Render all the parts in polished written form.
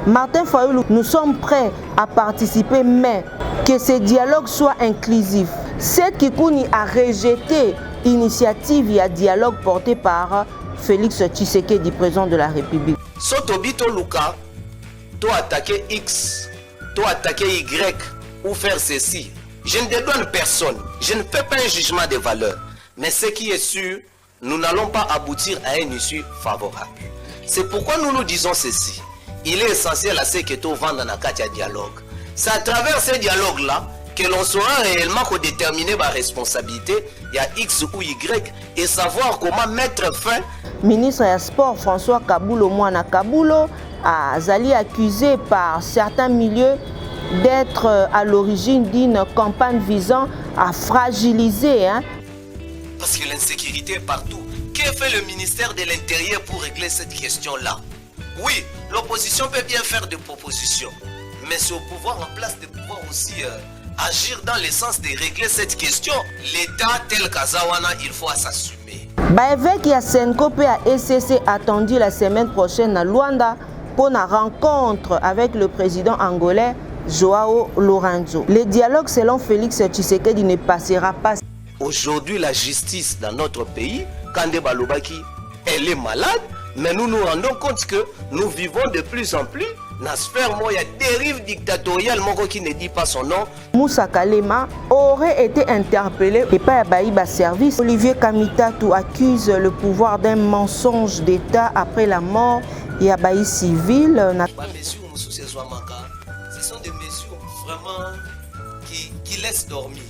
Martin Fayulu, nous sommes prêts à participer, mais que ce dialogue soit inclusif. Seth Kikouni a rejeté l'initiative et le dialogue porté par Félix Tshisekedi, président de la République. Sotobito Luka, toi attaquer X, toi attaquer Y, ou faire ceci. Je ne dédouane personne, je ne fais pas un jugement de valeur. Mais ce qui est sûr, nous n'allons pas aboutir à une issue favorable. C'est pourquoi nous nous disons ceci. Il est essentiel à ce que tout vende dans un dialogue. C'est à travers ce dialogue-là que l'on saura réellement déterminer ma responsabilité, il y a X ou Y, et savoir comment mettre fin. Ministre des Sports François Kaboulo Mouana Kaboulo a été accusé par certains milieux d'être à l'origine d'une campagne visant à fragiliser. Parce que l'insécurité est partout. Que fait le ministère de l'Intérieur pour régler cette question-là? Oui, l'opposition peut bien faire des propositions, mais c'est au pouvoir en place de pouvoir aussi agir dans le sens de régler cette question. L'État tel qu'Azawana, il faut s'assumer. L'évêque Yasenko et à SCC attendu la semaine prochaine à Luanda pour une rencontre avec le président angolais Joao Lourenço. Le dialogue selon Félix Tshisekedi ne passera pas. Aujourd'hui, la justice dans notre pays, Kande Balobaki, elle est malade, mais nous nous rendons compte que nous vivons de plus en plus dans la sphère où il y a dérive dictatoriale, qui ne dit pas son nom. Moussa Kalema aurait été interpellé et pas à service. Olivier Kamitatu accuse le pouvoir d'un mensonge d'État après la mort et à Baï civil. Ce sont des mesures vraiment qui laissent dormir.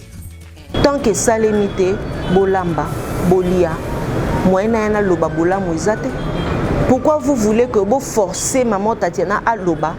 Tant que salémité, bolamba, bolia, moyena loba bola moizate. Pourquoi vous voulez que vous forcez maman Tatiana à loba?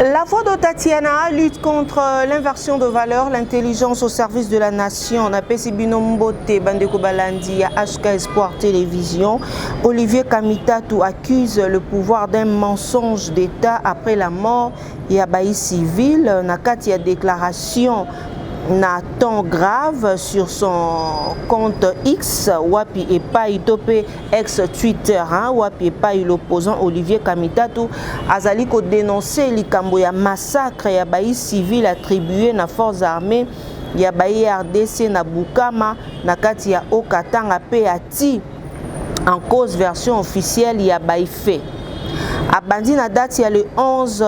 La voix de Tatiana lutte contre l'inversion de valeurs, l'intelligence au service de la nation. Napesi Binombote, Bandeko Balandi, HK Espoir Télévision. Olivier Kamitatu accuse le pouvoir d'un mensonge d'État après la mort et Baï civil. Nakati a déclaration na temps grave sur son compte X, Wapi et pas Itopé ex Twitter, Wapi et pas l'opposant Olivier Kamitatu azali ko dénoncer likambo ya massacre ya baï civil attribué na forces armées ya baï RDC na Bukama na kati ya Okatanga pe ati en cause version officielle ya baï fait. A bandi na date il y a le 11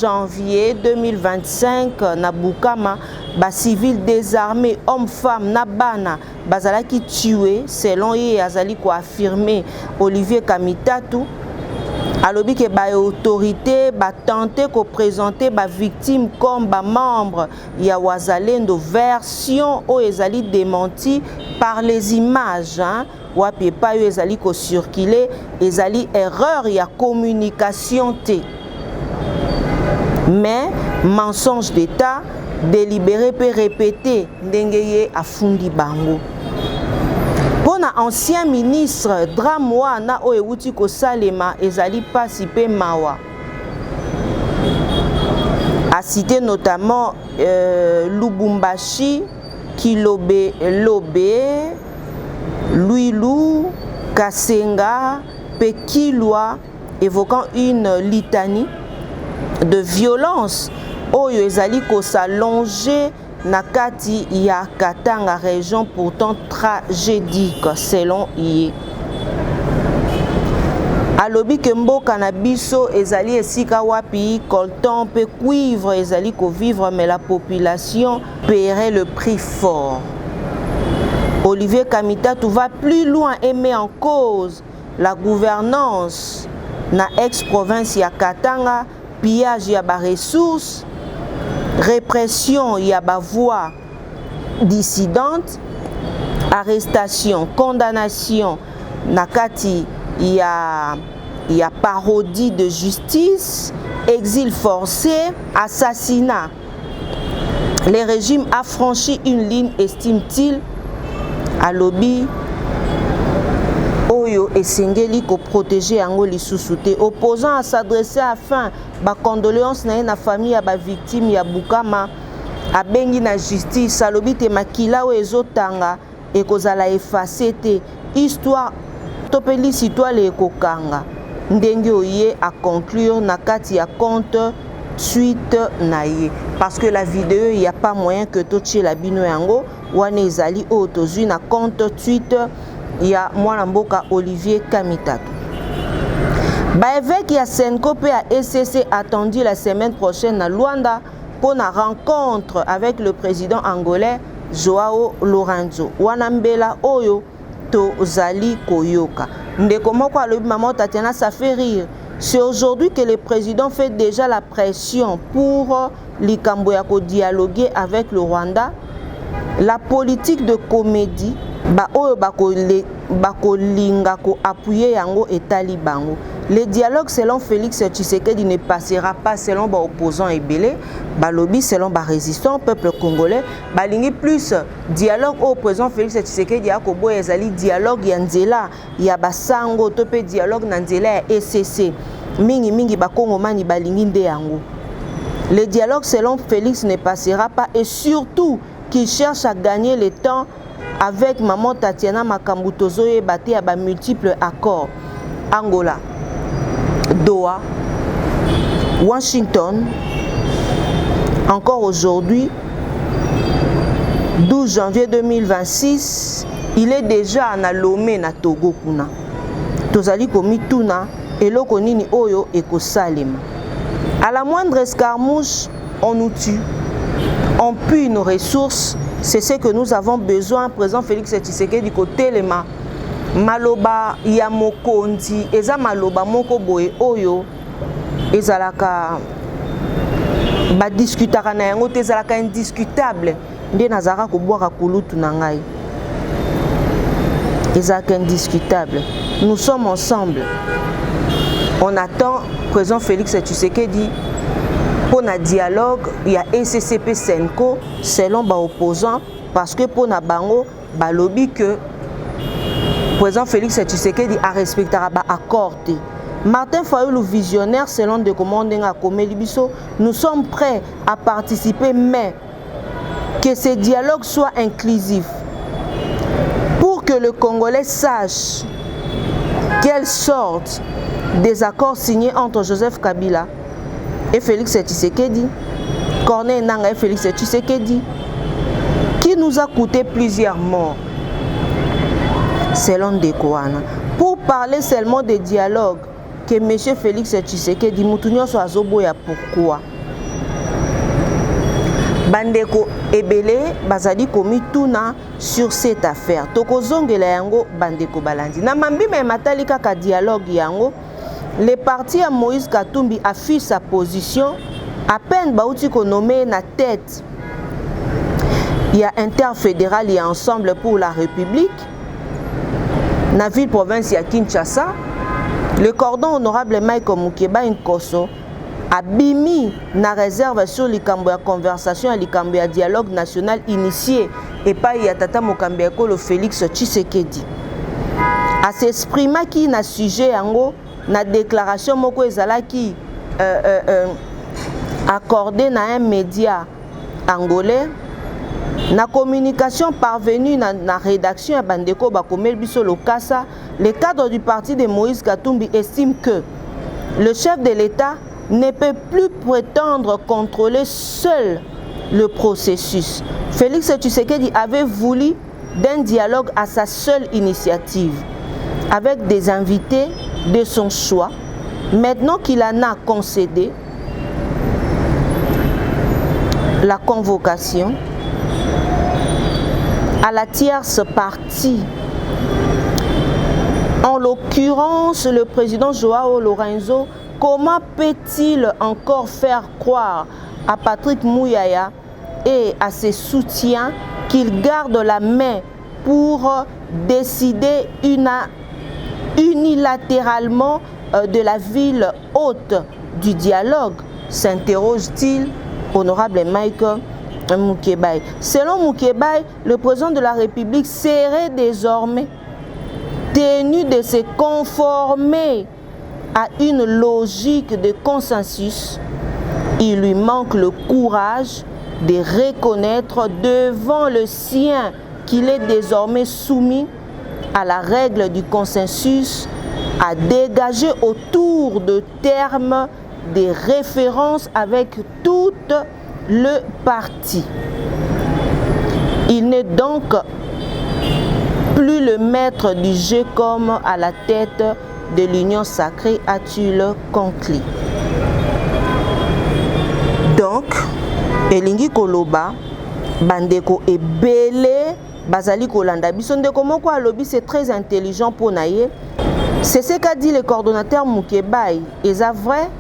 janvier 2025 na Bukama, ba civil désarmés, hommes, femmes, na bana, bazalaki tué selon ye azali ko affirmé Olivier Kamitatu. Alobi que ba autorité ba tenté ko présenter ba victime comme ba membre ya Wazalendo, version o ezali démenti par les images, Wapi pas eu ezali ko circuler, ezali erreur ya communication té. Mais mensonge d'État délibéré peut répéter ndengeye afundi bango. Pour l'ancien ministre Dramwa na Oewuti ko Salema ezali pasipe mawa. A cité notamment Lubumbashi, Kilobe, Lobe, Louilou, Kasenga, Pekilwa, évoquant une litanie de violence. Oyo ezali ko s'allonger na kati ya Katanga, région pourtant tragédique selon Iye. Alobi ke mboka na biso ezali esika wapi coltan pe cuivre ezali ko vivre, mais la population paierait le prix fort. Olivier Kamitatu va plus loin et met en cause la gouvernance na ex-province ya Katanga, pillage ya ba ressources, répression ya ba voix dissidente, arrestation, condamnation na kati ya parodie de justice, exil forcé, assassinat. Le régime a franchi une ligne, estime-t-il. Alobi Oyo esengeli ko protéger yango lisusu te, opposant à s'adresser afin ba condoléances na na famille ya ba victime ya Bukama abengi na justice. Alobi te makila o ezotanga ekozala effacer te, histoire topeli sitwale ekokanga ndenge oye a conclure na kati ya compte suite na ye, parce que la vidéo il y a pas moyen que totie la bino yango wana ezali o tozui na compte suite ya mwana mboka Olivier Kamitatu. Ba évêque ya Senko pe à ECC attendu la semaine prochaine à Luanda pour la rencontre avec le président angolais Joao Lorenzo. Wanambela oyo tozali koyoka. Ndeko moko alobi maman Tatiana, ça fait rire. C'est aujourd'hui que le président fait déjà la pression pour likambo ya ko dialoguer avec le Rwanda. La politique de comédie ba oyo bako linga ko appuyer yango etali bango. Le dialogue selon Félix Tshisekedi ne passera pas selon ba opposants ebele, ba lobby selon ba résistants peuple congolais, ba lingi plus dialogue au président Félix Tshisekedi a ko boye ezali dialogue ya nzela ya basango to pe dialogue na nzela ya ECC. Mingi ba kongomani ba lingi nde yango. Le dialogue selon Félix ne passera pas, et surtout qu'il cherche à gagner le temps avec maman Tatiana Makambu tozoye bate à ba multiples accords. Angola, Doha, Washington. Encore aujourd'hui, 12 janvier 2026, il est déjà na Lomé na Togo kuna. Tozali komi tuna eloko nini oyo ekosalema. À la moindre escarmouche, on nous tue. On pille nos ressources, c'est ce que nous avons besoin. Président Félix Tshisekedi côté lema maloba ya mokonzi eza maloba moko boye oyo ezalaka ba discutaka na yango te, ezalaka indiscutable nde nazaka ko boaka kulutu na ngai, ezalaka indiscutable. Nous sommes ensemble. On attend président Félix Tshisekedi pour un dialogue, il y a ECCP Senko selon ba opposants, parce que pour na bango ba lobby que président Félix Tshisekedi a respecté ba accord. Martin Fayulu visionnaire selon de commandes à Komeli Biso, nous sommes prêts à participer, mais que ce dialogue soit inclusif pour que le Congolais sache quelle sorte des accords signés entre Joseph Kabila et Félix Tshisekedi, Corneille Nangaa et Félix Tshisekedi, qui nous a coûté plusieurs morts, selon Dekouana. Pour parler seulement des dialogues que M. Félix Tshisekedi, Moutounion soit Zoboya, pourquoi? Bandeko Ebele, Bazali Komi Tuna sur cette affaire. Tokozongela yango Bandeko Balandi. Namambi me matali kaka dialogue yango. Les partis à Moïse Katumbi affichent sa position. À peine Baouti nommé na tête. Il y a interfédéral, il y a Ensemble pour la République. Na ville province, il y a Kinshasa. Le cordon honorable Michael Mukeba Nkoso a bimi na réserve sur likambo ya conversation et likambo ya dialogue national initié et pas ya tata mokambi ya kolo Félix Tshisekedi. A s'exprimer qui na sujet yango na déclaration moko ezalaki accordé na un média angolais Na communication parvenue na rédaction à Bandeko Bakomel Biso Lokasa, le cadre du parti de Moïse Katumbi estime que le chef de l'État ne peut plus prétendre contrôler seul le processus. Félix Tshisekedi avait voulu d'un dialogue à sa seule initiative, avec des invités de son choix. Maintenant qu'il en a concédé la convocation à la tierce partie, en l'occurrence le président Joao Lorenzo, comment peut-il encore faire croire à Patrick Mouyaya et à ses soutiens qu'il garde la main pour décider unilatéralement de la ville hôte du dialogue, s'interroge-t-il, honorable Mike Moukébaye. Selon Moukébaye, le président de la République serait désormais tenu de se conformer à une logique de consensus. Il lui manque le courage de reconnaître devant le sien qu'il est désormais soumis à la règle du consensus, à dégager autour de termes des références avec tout le parti. Il n'est donc plus le maître du jeu comme à la tête de l'union sacrée, a-t-il conclu. Donc, Elingi Koloba, Bandeko et Belé, Bazali Kolanda, Bisondeko Moko Alobi, c'est très intelligent pour naïe. C'est ce qu'a dit le coordonnateur Moukébaye. Et c'est vrai,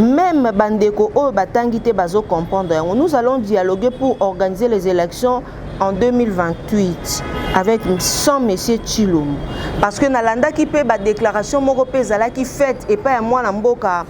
même Bandeko O Batangite Bazo comprendre. Nous allons dialoguer pour organiser les élections en 2028 avec sans monsieur Chilum. Parce que Nalanda qui paie la déclaration Morope Zala qui fait et pas moi Namboka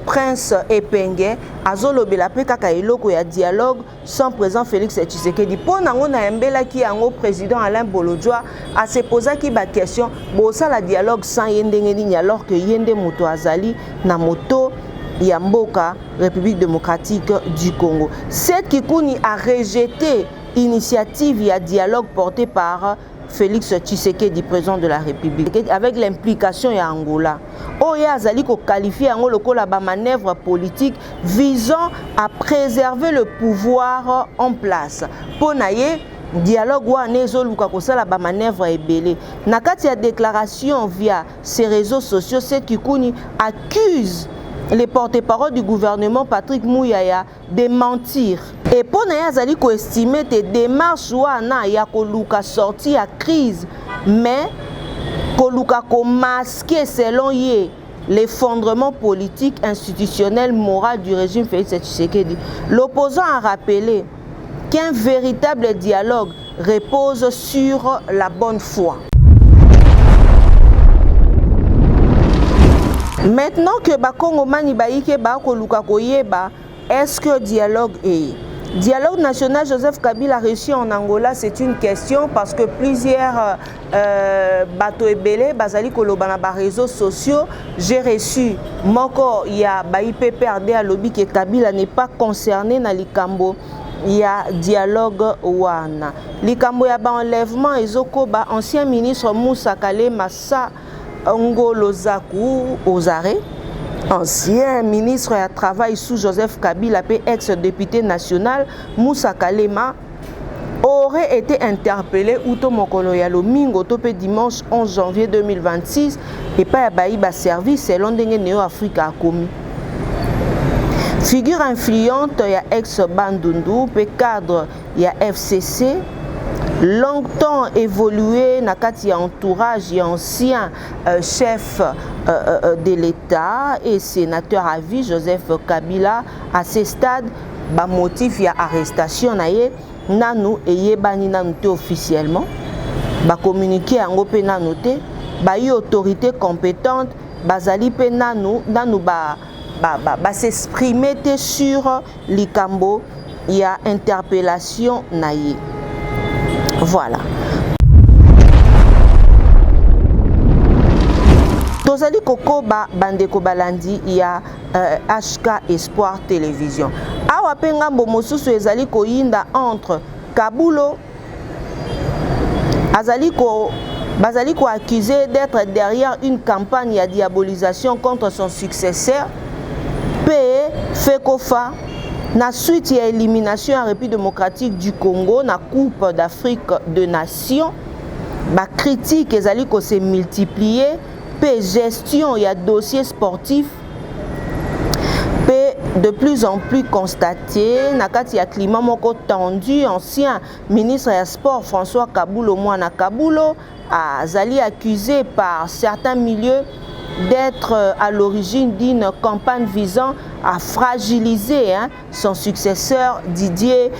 Prince Epenge azolobela pe kaka eloko ya dialogue sans présent Félix Tshisekedi po nango na mbela ki yango président Alain Bolodjoa a se posa ki ba question bo ça la dialogue sans yendenge ni alors que yende moto azali na moto ya mboka République démocratique du Congo. Cette Kikouni a rejeté initiative ya dialogue portée par Félix Tshisekedi, président de la République, avec l'implication ya Angola. Oya azali ko qualifier yango lokola ba manœuvre politique visant à préserver le pouvoir en place. Ponaye dialogue wana ezoluka kosala ba manœuvre ebele. Na kati ya déclaration via ses réseaux sociaux, cette Kikouni accuse les porte-parole du gouvernement Patrick Mouyaya de mentir. Et pour Naya Zali ko estimer des démarches wana ya koluka sorti à crise, mais koluka ko masquer selon ye l'effondrement politique, institutionnel, moral du régime Félix Tshisekedi. L'opposant a rappelé qu'un véritable dialogue repose sur la bonne foi. Maintenant que Bakongo Mani Baïke Bakoluka Koyeba, est-ce que dialogue est? Dialogue national Joseph Kabila réussi en Angola, c'est une question parce que plusieurs bateaux ebele, Bazali Kolobana ba réseaux sociaux, j'ai reçu Moko, il y a IPPRD à lobby que Kabila n'est pas concerné dans Likambo. Il y a dialogue wana. Likambo ya ba enlèvement ezoko ba ancien ministre Moussa Kalema Sa Ngolo Zakou Ozare, ancien ministre à travail sous Joseph Kabila, ex-député national Moussa Kalema, aurait été interpellé outo mokolo ya lomingo topé dimanche 11 janvier 2026 et pas baïba service selon ndenge Neo Africa a commis. Figure influente ya ex-Bandundu, cadre ya FCC, longtemps évolué na kati ya entourage et ancien chef de l'État et sénateur à vie Joseph Kabila. À ce stade, ba motif ya arrestation na ye nanu eyebani nanu te officiellement, ba communiquer yango pe nanu te, ba y autorité compétente bazali pe nanu ba s'exprimer sur likambo ya interpellation na ye. Voilà. tozali kokoba bandeko balandi ya HK Espoir Télévision. Awa pe ngambo mosusu ezali koyinda entre Kabulo bazali ko accusé d'être derrière une campagne de diabolisation contre son successeur P. Fekofa na suite ya élimination en République démocratique du Congo na Coupe d'Afrique de Nations. Ba critique ezali ko se multiplier P. gestion ya dossier sportif de plus en plus constaté na kati ya climat moko tendu. Ancien ministre ya sport François Kabulo Mwana Kabulo azali accusé par certains milieux d'être à l'origine d'une campagne visant à fragiliser son successeur Didier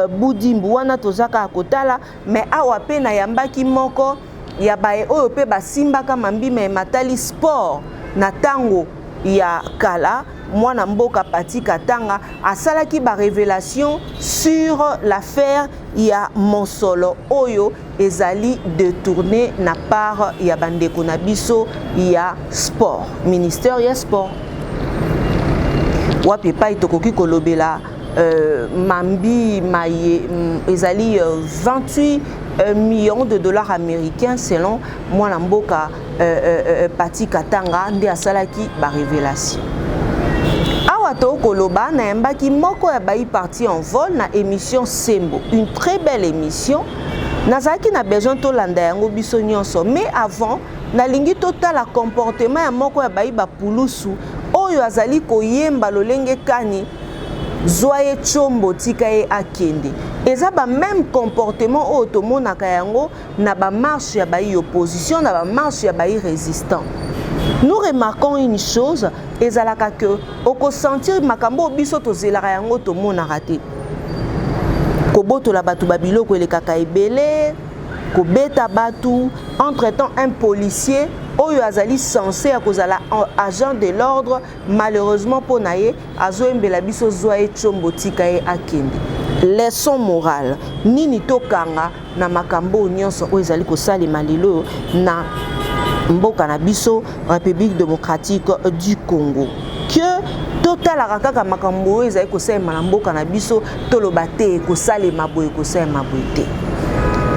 Boudimbu wana tozaka akotala. Mais awa pe na yambaki moko ya bae oyo pe basimbaka mambima matali sport na tango ya kala mwana mboka Pati Katanga asalaki ba révélation sur l'affaire ya Monsolo oyo ezali détourné na part ya bandeko na biso ya sport, ministère ya sport. Wapi pa itokoki kolobela mambi maye ezali 28 millions de dollars américains selon mwana mboka Pati Katanga nde asalaki ba révélation. Awato koloba na yambaki moko ya bayi parti en vol na émission Sembo, une très belle émission. Nazaki na besoin to landa yango biso nyonso, mais avant nalingi totala comportement ya moko ya bayi ba pulusu oyo azali koyemba lolenge kani Zoye Chombo tika ye akende. Eza ba même comportement oyo tomonaka yango na ba marche ya bayi opposition na ba marche ya bayi résistant. Nous remarquons une chose, ezalaka que oko sentir makambo biso tozelaka yango tomonaka te. Kobotola batu babiloko elekaka ebele, kobeta batu, entre-temps un policier oyo azali censé akozala agent de l'ordre, malheureusement pour naye azoembela biso Zoye Chombo tika ye akende. Leçon morale nini tokanga na makambo nyonso oyo ezali kosalema lelo na mboka na biso République démocratique du Congo. Que total kaka makambo ezali kosalema na mboka na biso toloba te kosalema boye kosalema boye te.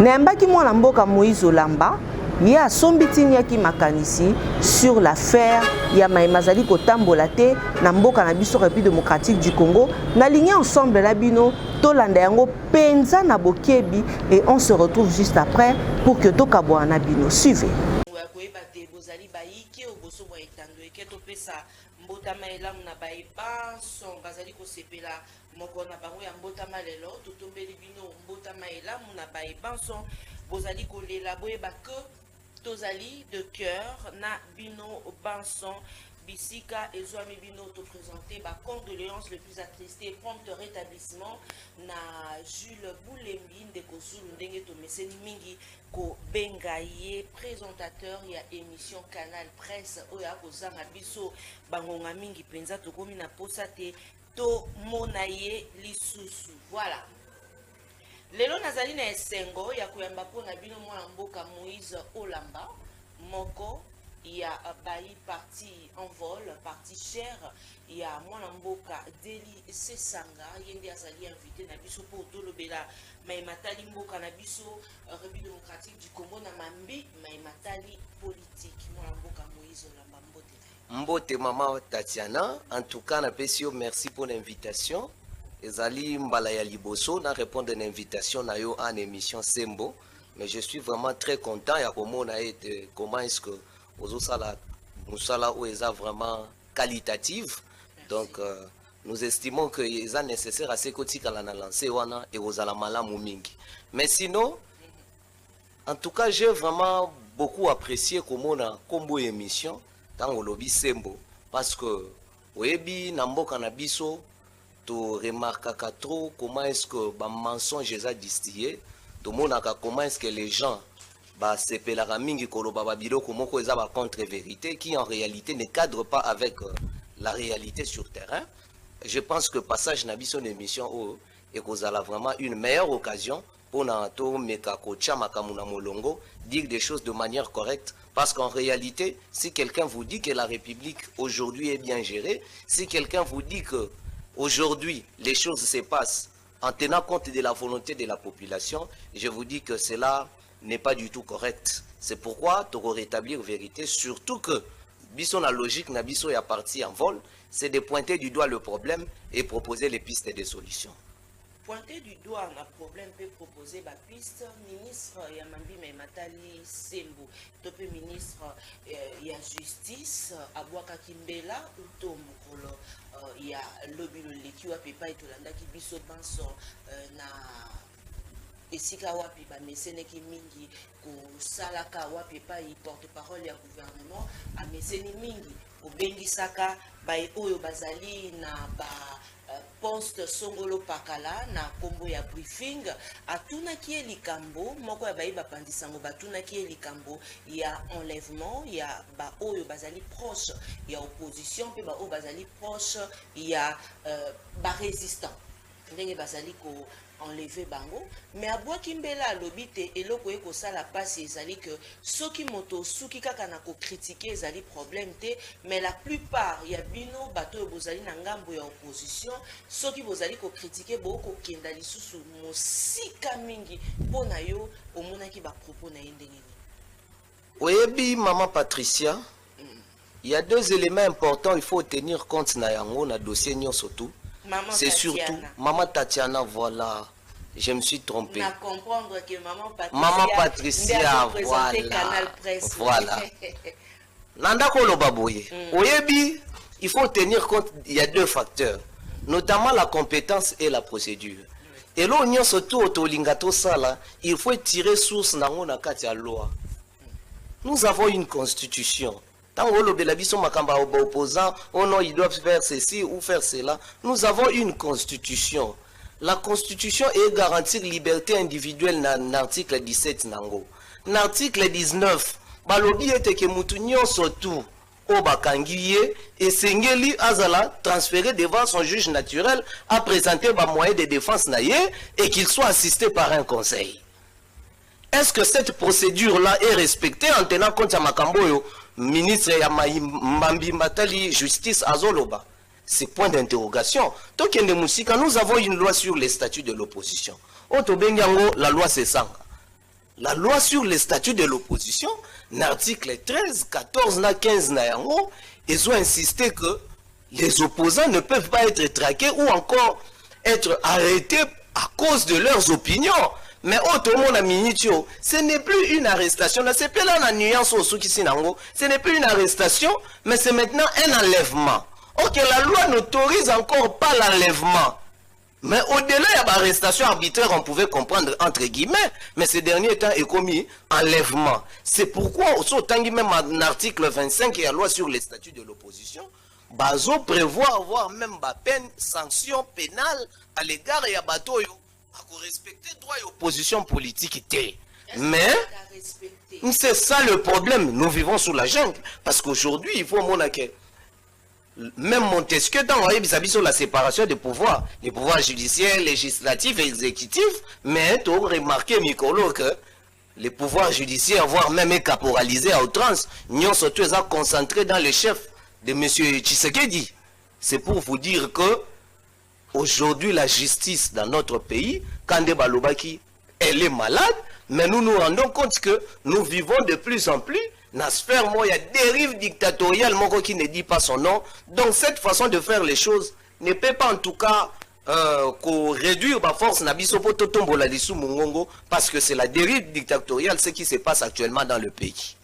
Nembaki mwana mboka Moïse Olamba ye asombitiniaki makanisi sur l'affaire ya maimazali kotambola te na mboka na biso République démocratique du Congo. Na ligne ensemble la bino tolanda yango penza na bokebi et on se retrouve juste après pour que tokabwa na bino. Suivez. Bozali baiki oboso bo etando eketo pesa mbotama elamu na baiba son bazali ko sepela moko na bango ya mbotama lelo totombeli bino mbotama elamu na baiba son bozali ko lela boyeba que tozali de cœur na bino banson bisika ezwami bino to présenter ba condoléances le plus attristé prompt rétablissement na Jules Boulembi ndeko Zulu ndenge to meseni mingi ko bengaye présentateur ya émission Canal Presse oya kozanga biso bangonga mingi penza tokomi na posa te to monaye lisusu. Voilà, lelo nazali na esengo ya koyamba pona bino mwana mboka Moïse Olamba moko ya bayi parti en vol, parti cher, il y a mwana mboka Deli Sesanga yende azali invité na biso pour tolobela maimatali mboka na biso République démocratique du Congo na mambi maimatali politique. Mwana mboka Moïse Olamba mbote. Mbote maman Tatiana, en tout cas na pesio merci pour l'invitation. Ezali mbala ya liboso na répondre à l'invitation na yo en émission Sembo, mais je suis vraiment très content ya comment est-ce que Moussala ou est vraiment qualitative. Donc nous estimons que c'est nécessaire à ce que tu as lancé et aux alamala mingi. Mais sinon, en tout cas, j'ai vraiment beaucoup apprécié comment on a combo émission dans le lobby Sembo parce que webi nambo kanabiso tu remarques trop comment est-ce que ba mensonge les a distillé, tout le monde comment est-ce que les gens bah c'est pelara mingi koloba babilo komoko eza ba contre-vérité qui en réalité ne cadre pas avec la réalité sur terrain. Je pense que passage na biso émission et qu'on a vraiment une meilleure occasion pona to mekako makamuna molongo, dire des choses de manière correcte. Parce qu'en réalité, si quelqu'un vous dit que la République aujourd'hui est bien gérée, si quelqu'un vous dit que aujourd'hui les choses se passent en tenant compte de la volonté de la population, je vous dis que cela n'est pas du tout correct. C'est pourquoi tu rétablir vérité, surtout que biso la logique na biso ya parti en vol, c'est de pointer du doigt le problème et proposer les pistes de solutions. Pointer du doigt un problème peut proposer la piste. Ministre Yamambi Matali Sembo, topé ministre ya justice Abwaka Kimbela ou Tomokolo ya lobby le leki wa pepa etolanda ki biso banso na esika wapi ba mesene ki mingi ko salaka wapi pa i porte-parole ya gouvernement a mesene mingi ko bengisaka ba oyo bazali na ba poste songolo pakala na kombo ya briefing atuna ki likambo moko ya ba pandisango batuna ki likambo ya enlèvement ya ba oyo bazali proche ya opposition pe ba oyo bazali proche ya ba résistant ndenge bazali ko enlever bango mais Abwa Kimbela lobite eloko eko sala passe ezali que soki moto suki kaka na ko critiquer ezali problème te mais la plupart ya bino bato bozali na ngambo ya opposition soki bozali ko critiquer boko kenda lisusu mosika mingi pona yo omonaki ba propos na ndenge. Oyebi maman Patricia, il y a deux éléments importants il faut tenir compte na yango na dossier nyonso tout. C'est surtout maman Tatiana, voilà, je me suis trompé. On a comprendre que maman Patricia, voilà. Nanda kolo baboye. Oyebi, il faut tenir compte, il y a deux facteurs, notamment la compétence et la procédure. Et là, on surtout au lingato sala, il faut tirer source na ngona kati ya loi. Nous avons une constitution. Tant que opposant, oh non, ils doivent faire ceci ou faire cela. Nous avons une constitution. La constitution est garantir liberté individuelle dans l'article 17 nango. L'article 19, balobi ete ke mutu nyonso tout o bakangiye et sengeli azala transféré devant son juge naturel à présenter ba moyen de défense naye et qu'il soit assisté par un conseil. Est-ce que cette procédure-là est respectée en tenant compte de Makamboyo, ministre Yamambi Matali Justice Azoloba? C'est point d'interrogation. Donc, nous avons une loi sur les statuts de l'opposition. La loi C100. La loi sur les statuts de l'opposition, l'article 13, 14, 15, ils ont insisté que les opposants ne peuvent pas être traqués ou encore être arrêtés à cause de leurs opinions. Mais autrement, ce n'est plus une arrestation. C'est pas là la nuance au Soukissinango. Ce n'est plus une arrestation, mais c'est maintenant un enlèvement. Ok, la loi n'autorise encore pas l'enlèvement. Mais au-delà de l'arrestation arbitraire, on pouvait comprendre entre guillemets, mais ces derniers temps est commis enlèvement. C'est pourquoi, même en article 25 et la loi sur les statuts de l'opposition, Bazo prévoit avoir même la peine, sanction pénale à l'égard de Batoyo. Pour respecter le droit et l'opposition politique. Mais c'est ça le problème. Nous vivons sous la jungle. Parce qu'aujourd'hui, il faut montrer même Montesquieu, dans la séparation des pouvoirs, les pouvoirs judiciaires, législatifs et exécutifs, mais tu as remarqué, Mikolo, que les pouvoirs judiciaires, voire même caporalisés à outrance, n'y ont surtout concentrés dans le chef de M. Tshisekedi. C'est pour vous dire que aujourd'hui, la justice dans notre pays, Kande Balobaki, elle est malade, mais nous nous rendons compte que nous vivons de plus en plus dans la sphère, il y a dérive dictatoriale, qui ne dit pas son nom. Donc cette façon de faire les choses ne peut pas en tout cas réduire la force parce que c'est la dérive dictatoriale, ce qui se passe actuellement dans le pays.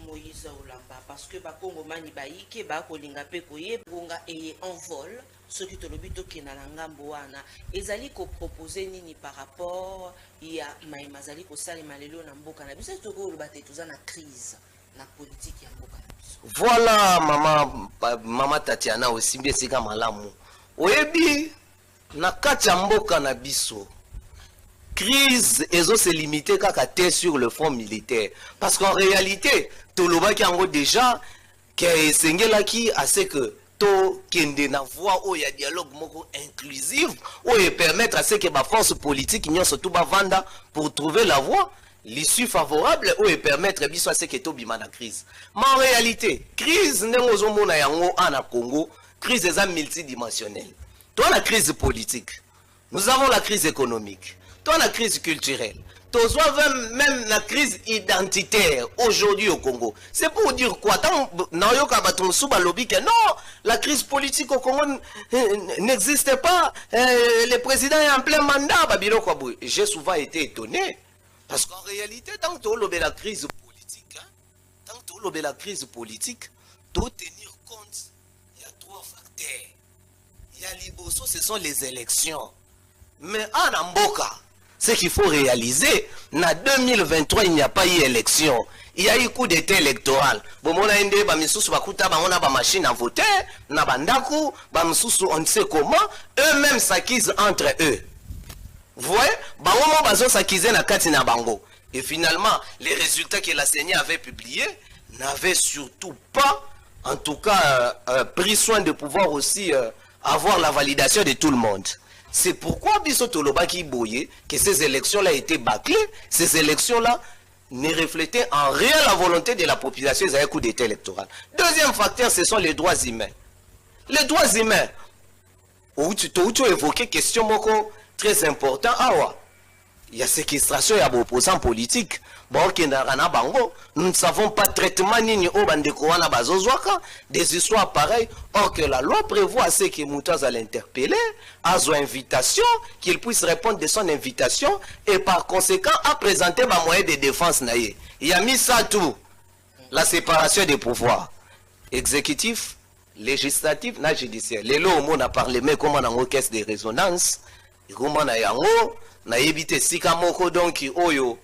Moïse Olamba parce que Bakongo mani baike ba kolinga pe koyebonga et en vol ce qui te lobito ki na ngambo wana ezali ko proposer nini par rapport ya maimazali ko sali malelo na mboka na biso to ko lobate tuzana crise na politique ya mboka na biso. Voilà mama Tatiana aussi bien sika malamu oyebi na kati ya mboka na biso crise ezo se limiter kaka te sur le front militaire parce qu'en réalité Toloba qui en déjà que Sengelaki à ce que to kende na voix où il y a dialogue moko inclusif où il permettre à ce que la force politique n'y surtout ba vanda pour trouver la voie l'issue favorable où il permettre biso à ce que to bima na crise. Mais en réalité, crise ndenge ozomona yango ana Congo, crise est multidimensionnelle. Toi la crise politique, nous avons la crise économique, toi la crise culturelle. Même la crise identitaire aujourd'hui au Congo. C'est pour dire quoi? Non, la crise politique au Congo n'existe pas. Le président est en plein mandat. J'ai souvent été étonné. Parce qu'en réalité, tant que tu as la crise politique, tant que tu as la crise politique, tu dois tenir compte, il y a trois facteurs. Il y a l'Iboso, ce sont les élections. Mais en Amboka, ce qu'il faut réaliser, en 2023, il n'y a pas eu élection. Il y a eu coup d'état électoral. Bon, on a une machine à voter, on ne sait comment, eux-mêmes s'acquisent entre eux. Vous voyez, et finalement, les résultats que la CENI avait publiés n'avaient surtout pas, en tout cas, pris soin de pouvoir aussi avoir la validation de tout le monde. C'est pourquoi Bissotoloba qui boyait que ces élections-là étaient bâclées, ces élections-là ne reflétaient en rien la volonté de la population, ils avaient un coup d'état électoral. Deuxième facteur, ce sont les droits humains. Les droits humains, où tu as évoqué question très importante, il y a séquestration, il y a opposants politiques. Nous ne savons pas traitement ni des histoires pareilles. Or que la loi prévoit ce que Moutaz a l'interpellé, à son invitation, qu'il puisse répondre de son invitation et par conséquent à présenter ma moyen de défense. Il a mis ça tout. La séparation des pouvoirs. Exécutif, législatif, na judiciaire. Les lois, on a parlé, mais comment on a une caisse de résonance, comment on a na évité sika moko donc oyo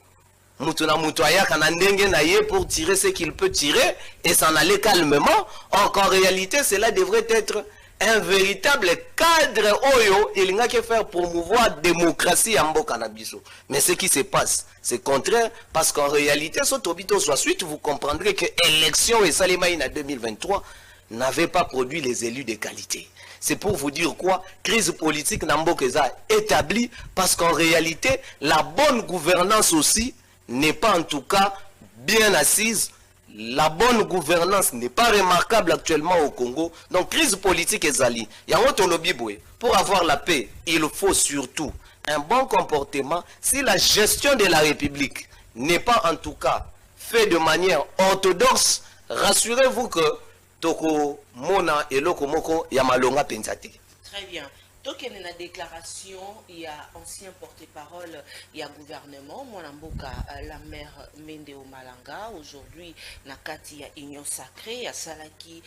mutuna mutoya kana ndenge na ye pour tirer ce qu'il peut tirer et s'en aller calmement. Or qu'en réalité cela devrait être un véritable cadre oyo il n'a que faire promouvoir démocratie en mboka na biso. Mais ce qui se passe c'est contraire parce qu'en réalité sotobito soit suite vous comprendrez que élection et Salemaïna 2023 n'avait pas produit les élus de qualité. C'est pour vous dire quoi? Crise politique Nambokeza établie parce qu'en réalité, la bonne gouvernance aussi n'est pas en tout cas bien assise. La bonne gouvernance n'est pas remarquable actuellement au Congo. Donc, crise politique est alliée. Pour avoir la paix, il faut surtout un bon comportement. Si la gestion de la République n'est pas en tout cas faite de manière orthodoxe, rassurez-vous que Toko Mona et Loko Moko Yamalonga Pensate. Très bien. Donc, il y a une déclaration, il y a ancien porte-parole, il y a gouvernement, Mwanamboka, la mère Mendeo Malanga, aujourd'hui, Nakati, il y a Union Sacrée, il y a Salaki,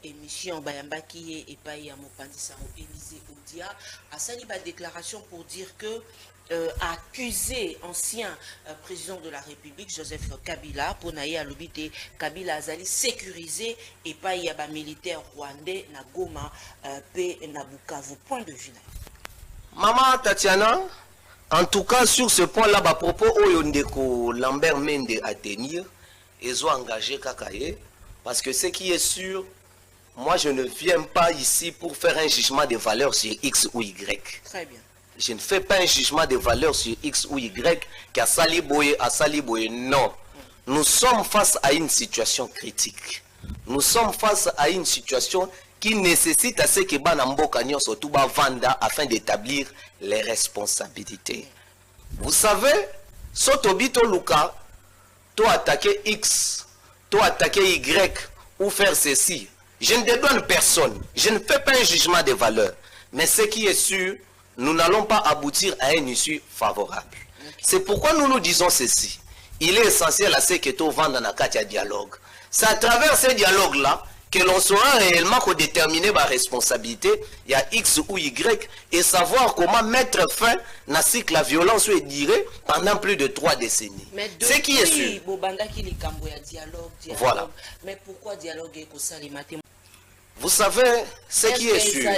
émission, Bayambaki et Païa Mopandisa, Élysée Oudia, a sali ba déclaration pour dire que accusé ancien président de la République Joseph Kabila pour naïe à l'obité Kabila Azali sécurisé et pas y a ba militaire rwandais na Goma pe na Bukavu. Point de vue. Maman Tatiana, en tout cas sur ce point-là, à propos Oyondeko Lambert Mende à tenir, ils ont engagé Kakaye parce que ce qui est sûr, moi je ne viens pas ici pour faire un jugement de valeur sur X ou Y. Très bien. Je ne fais pas un jugement de valeur sur X ou Y qu'à Saliboye, à Saliboye. Non. Nous sommes face à une situation critique. Nous sommes face à une situation qui nécessite à ce que Banambo Kanyon surtout Vanda afin d'établir les responsabilités. Vous savez, Sotobito Luka, toi attaquer X, toi attaquer Y ou faire ceci. Je ne dédouane personne. Je ne fais pas un jugement de valeur. Mais ce qui est sûr, nous n'allons pas aboutir à une issue favorable. C'est pourquoi nous nous disons ceci. Il est essentiel à ce que tout vende dans un dialogue. C'est à travers ces dialogues-là que l'on saura réellement déterminer ma responsabilité, il y a X ou Y, et savoir comment mettre fin à ce que la violence est durée pendant plus de 3 décennies. Ce qui est sûr. Voilà. Mais pourquoi dialogue est vous savez, ce qui est sûr.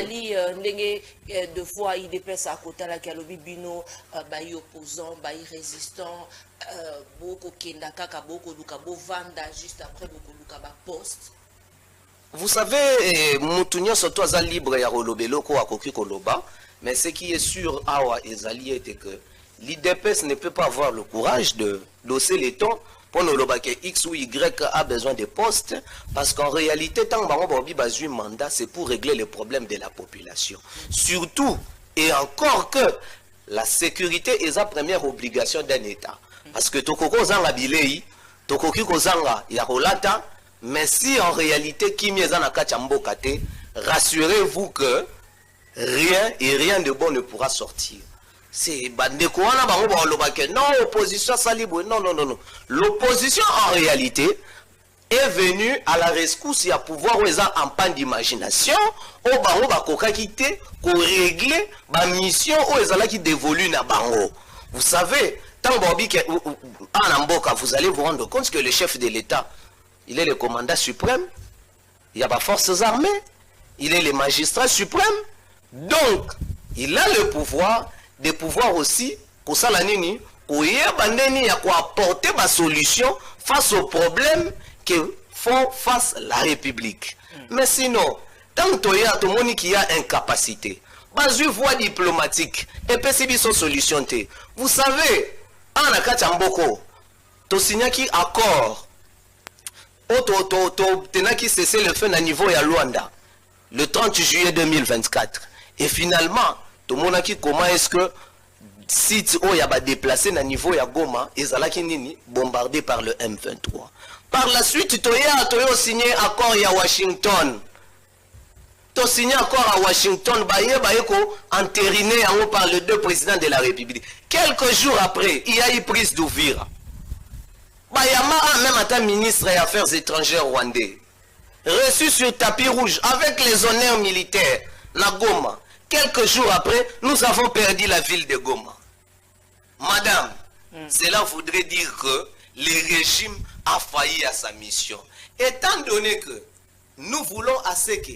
Deux fois, il dépasse à côté la Kalobi Bino, bail opposant, bail résistant, beaucoup Kendaka, beaucoup Luka, Vanda, juste après beaucoup Luka, poste. vous savez, Moutounion surtout à libre et à Rolobelo, à Koki Koloba, mais ce qui est sûr, Awa et Zali, était que l'IDPS ne peut pas avoir le courage de d'osser les tons pour nous que X ou Y a besoin de postes, parce qu'en réalité, tant que mandat, c'est pour régler les problèmes de la population. Surtout, et encore que la sécurité est la première obligation d'un État. Parce que Tokoko Zanga Bilei, Tokoko Zanga Yarolata, mais si en réalité, Kimi Zana Kachambokate, rassurez-vous que rien de bon ne pourra sortir. C'est non, opposition salibre. Non. L'opposition en réalité est venue à la rescousse et à pouvoir en panne d'imagination, au bango bakoka quitté, pour régler la mission où ils qui dévolue na bango. Vous savez, tant que vous allez vous rendre compte que le chef de l'État, il est le commandant suprême, il y a pas forces armées, il est le magistrat suprême, donc il a le pouvoir de pouvoir aussi, pour ça la nini, pour y apporter ma solution face aux problèmes que font face la République. Mais sinon, tant que y a tout le monde qui a incapacité, une voie diplomatique, et puis c'est une solution. Vous savez, en Akachamboko, tu signes qui accord, qui cessé le feu à niveau de Luanda, le 30 juillet 2024. Et finalement, tout le monde qui comment est-ce que site où il y a déplacé à niveau de Goma et Zalaki bombardé par le M23. Par la suite, tu as signé accord à Washington. Tu as signé accord à Washington, entériné par les deux présidents de la République. Quelques jours après, il y a eu prise d'Ouvira. Même un ministre des Affaires étrangères rwandais, reçu sur tapis rouge avec les honneurs militaires, la Goma. Quelques jours après, nous avons perdu la ville de Goma. Madame, cela voudrait dire que le régime a failli à sa mission. Étant donné que nous voulons assez que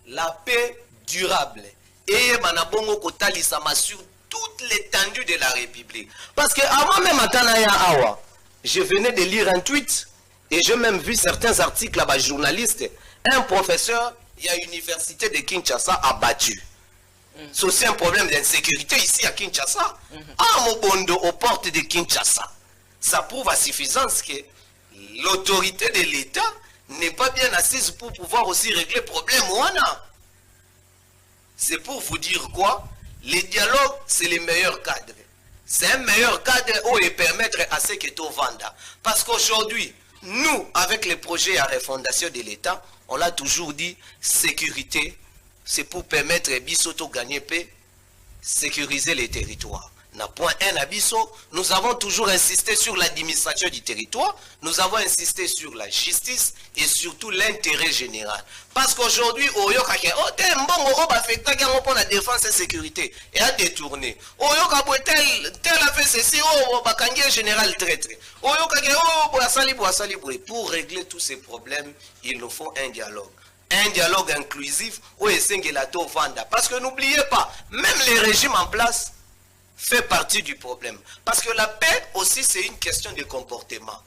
la paix durable et Manabongo Kotali Sama sur toute l'étendue de la République. Parce que avant même Atanaya Awa, je venais de lire un tweet et j'ai même vu certains articles là-bas, journalistes. Un professeur à l'université de Kinshasa abattu. C'est aussi un problème d'insécurité ici à Kinshasa. À Mobondo, aux portes de Kinshasa. Ça prouve à suffisance que l'autorité de l'État n'est pas bien assise pour pouvoir aussi régler le problème. C'est pour vous dire quoi? Les dialogues, c'est les meilleurs cadres. C'est un meilleur cadre où il permettre à ce que tout vende. Parce qu'aujourd'hui, nous, avec les projets à refondation de l'État, on l'a toujours dit, sécurité, c'est pour permettre à Bissoto gagner paix, sécuriser les territoires. Na point 1 à Bisso, nous avons toujours insisté sur l'administration du territoire, nous avons insisté sur la justice et surtout l'intérêt général. Parce qu'aujourd'hui, la défense et sécurité et a détourné. Tel a fait ceci, général traître. Pour régler tous ces problèmes, il nous faut un dialogue. Un dialogue inclusif où parce que n'oubliez pas, même les régimes en place fait partie du problème. Parce que la paix aussi, c'est une question de comportement.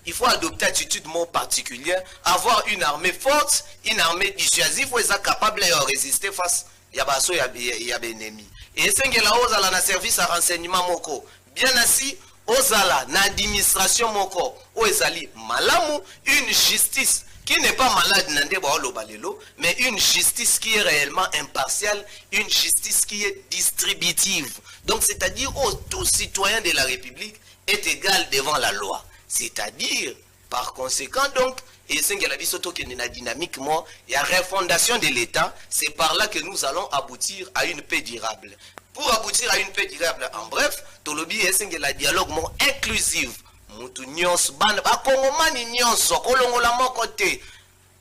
Il faut adopter une attitude moins particulière, avoir une armée forte, une armée dissuasive où ils sont capables de résister face à l'ennemi. Et c'est que là, on a un service à renseignement moko. Bien assis, on a une administration moko. Où ils ont malamu, une justice qui n'est pas malade, mais une justice qui est réellement impartiale, une justice qui est distributive. Donc, c'est-à-dire aux citoyens de la République est égal devant la loi. C'est-à-dire, par conséquent, donc, et c'est que la vie dynamique, il y a refondation de l'État, c'est par là que nous allons aboutir à une paix durable. Pour aboutir à une paix durable, en bref, Tolobi est que la dialogue inclusif.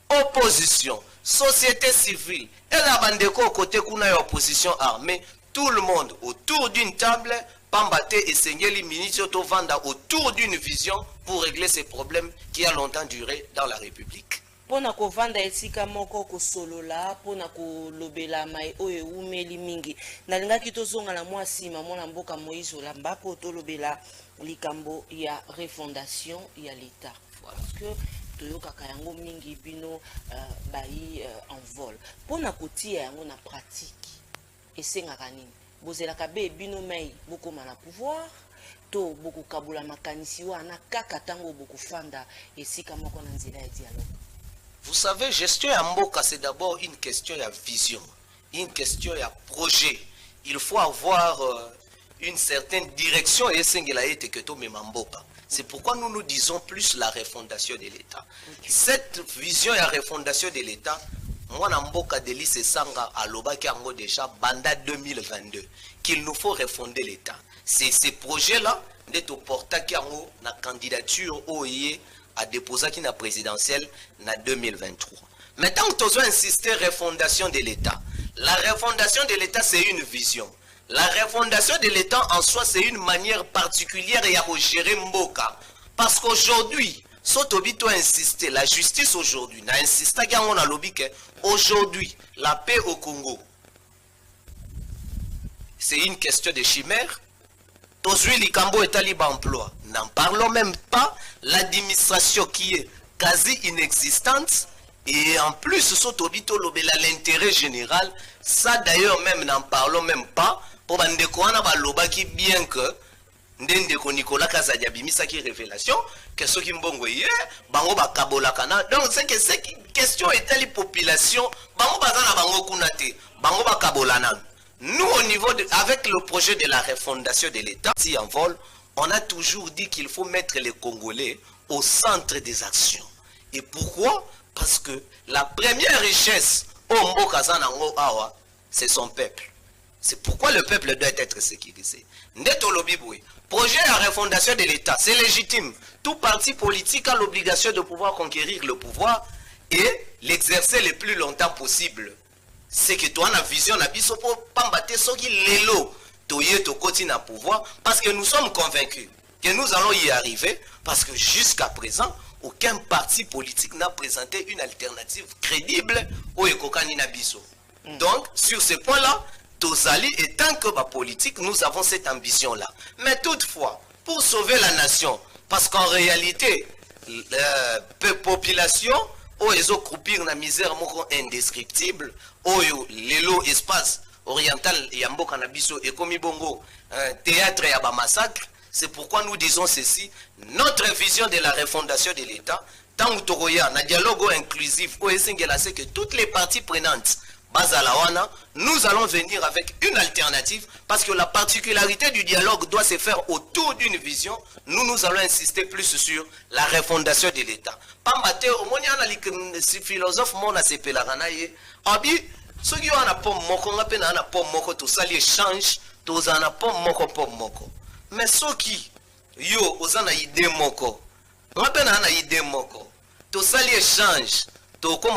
Opposition, société civile et la bandeko côté kuna opposition armée, tout le monde autour d'une table, Pambate et Sengeli Ministre Tovanda autour d'une vision pour régler ces problèmes qui a longtemps duré dans la République. Pona kovanda esika moko ko solola pona ko lobela mai oye umeli mingi nalingaki tozonga na mwasi mona mboka Moïse Olamba po to lobela likambo ya refondation ya l'État. Parce que toyokaka yango mingi bino bayi en vol pona kotia yango na pratique esengaka nini bozelaka be bino mai bokoma na pouvoir to bokokabula makanisi wana kaka tango bokofanda esika moko na nzela ya dialogue. Vous savez, gestion ya mboka, c'est d'abord une question de vision, une question de projet. Il faut avoir une certaine direction et c'est pourquoi nous nous disons plus la refondation de l'État. Okay. Cette vision et la refondation de l'État, moi, Namboka Deli Sanga à Lobakango déjà, Banda 2022, qu'il nous faut refonder l'État. C'est ces projets-là, d'être porté la candidature OIE à déposer qui la présidentielle en 2023. Maintenant, nous avons insisté refondation de l'État. La refondation de l'État, c'est une vision. La refondation de l'État en soi, c'est une manière particulière et à gérer Mboka. Parce qu'aujourd'hui, Sotobito a insisté, la justice aujourd'hui, n'a insisté qu'on a lobby que aujourd'hui, la paix au Congo, c'est une question de chimère. Tozui Likambo est à libre emploi. N'en parlons même pas. L'administration qui est quasi inexistante. Et en plus, Sotobito lobela l'intérêt général. Ça d'ailleurs même, n'en parlons même pas. Pour Bandekouana Baloba qui bien que Ndendeko Nicolas Kazadiabimi, ça qui est révélation, que ceux qui m'ont dit, Bango Bakabola Kana. Donc c'est que cette question est telle population, Bango Bazana Bango Kunate, Bango Bakabolana. Nous, au niveau de, avec le projet de la refondation de l'État, si en vol, on a toujours dit qu'il faut mettre les Congolais au centre des actions. Et pourquoi? Parce que la première richesse au Mbokazanango Awa, c'est son peuple. C'est pourquoi le peuple doit être sécurisé. Projet de la refondation de l'État, c'est légitime. Tout parti politique a l'obligation de pouvoir conquérir le pouvoir et l'exercer le plus longtemps possible. C'est que toi, la vision, la biso pour pambater ce qui l'élo, toye to koti na pouvoir, parce que nous sommes convaincus que nous allons y arriver, parce que jusqu'à présent, aucun parti politique n'a présenté une alternative crédible au Ekokani na biso. Donc, sur ce point-là, Tozali, et tant que ma politique, nous avons cette ambition-là. Mais toutefois, pour sauver la nation, parce qu'en réalité, la population, ils ont coupé une misère indescriptible, l'élo espace oriental, Yambo Kanabiso, et Komi Bongo, théâtre et massacre. C'est pourquoi nous disons ceci, notre vision de la refondation de l'État, tant que Toroya, un dialogue inclusif, c'est que toutes les parties prenantes, Bazalawana, nous allons venir avec une alternative parce que la particularité du dialogue doit se faire autour d'une vision. Nous allons insister plus sur la refondation de l'État. Pambate, au moins, il y a un philosophe, mon a sepé la ranaye. Abi, ceux qui ont un pomme moko, on appelle un pomme moko, tout ça, les change, tous en a pomme moko. Mais ceux qui, yo, aux en a idée moko, on appelle un idée moko, tout ça, les change. L'envol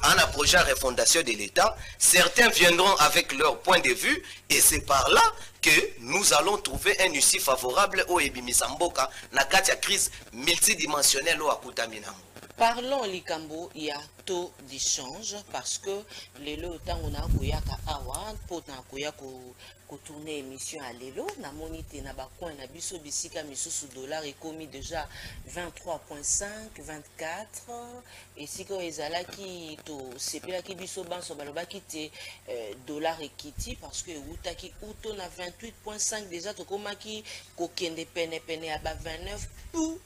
en approchant la refondation de l'État, certains viendront avec leur point de vue et c'est par là que nous allons trouver un issue favorable au Ebimisamboka, na katia crise multidimensionnelle au Akutaminamo. Parlons Likambo, il y a taux d'échange parce que lelo tango na koyaka awa pour na koyaka ko tourner émission à lelo na monité na ba coin na biso bisika misusu dollar ekomi déjà 23.5 24 et si ko ezalaki to sepela ki biso banso balobaki te dollar ekiti parce que utaki uto na 28.5 déjà to komaki ko kende pene à ba 29 pour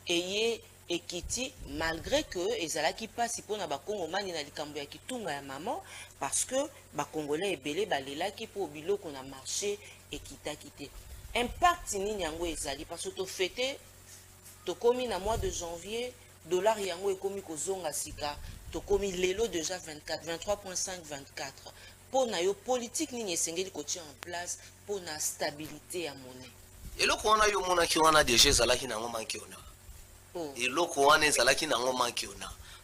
eye Ekiti, malgré que ezalaki pasi pona ba Congolais na likambo ya kitunga ya maman parce que ba Congolais ebele balelaki po biloko na marché ekitaki te. Impact nini yango ezali parce que to fêté to komi na mois de janvier dollar yango ekomi kozonga sika to komi lelo déjà 24 23.5 24 pona yo politique nini esengeli ko tia en place pona stabilité ya monnaie. Et le ko wana yo mona ki wana déjà ezalaki na ngoma ki ona. Et l'autre one est là qui n'a pas manqué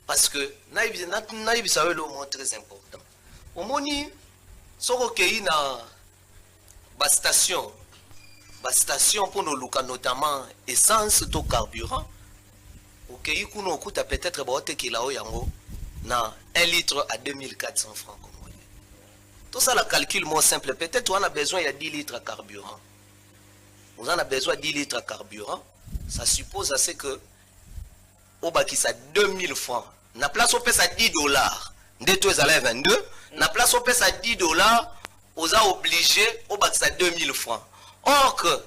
parce que naïb ça le mot très important. Au moni soko kei na ba station pour nos locaux notamment essence to carburant. Au kei kuno kuta peut-être ba ote kilao yango na 1 litre à 2400 francs congolais. Tout ça la calcul moins simple, peut-être on a besoin il y a 10 litres de carburant. vous en avez besoin de 10 litres de carburant, ça suppose assez que au baki ça 2000 francs. Na place au pèse à 10 dollars. Dès tout à 22. Na place au pèse à 10 dollars, vous a obligé au baki ça 2000 francs. Or que,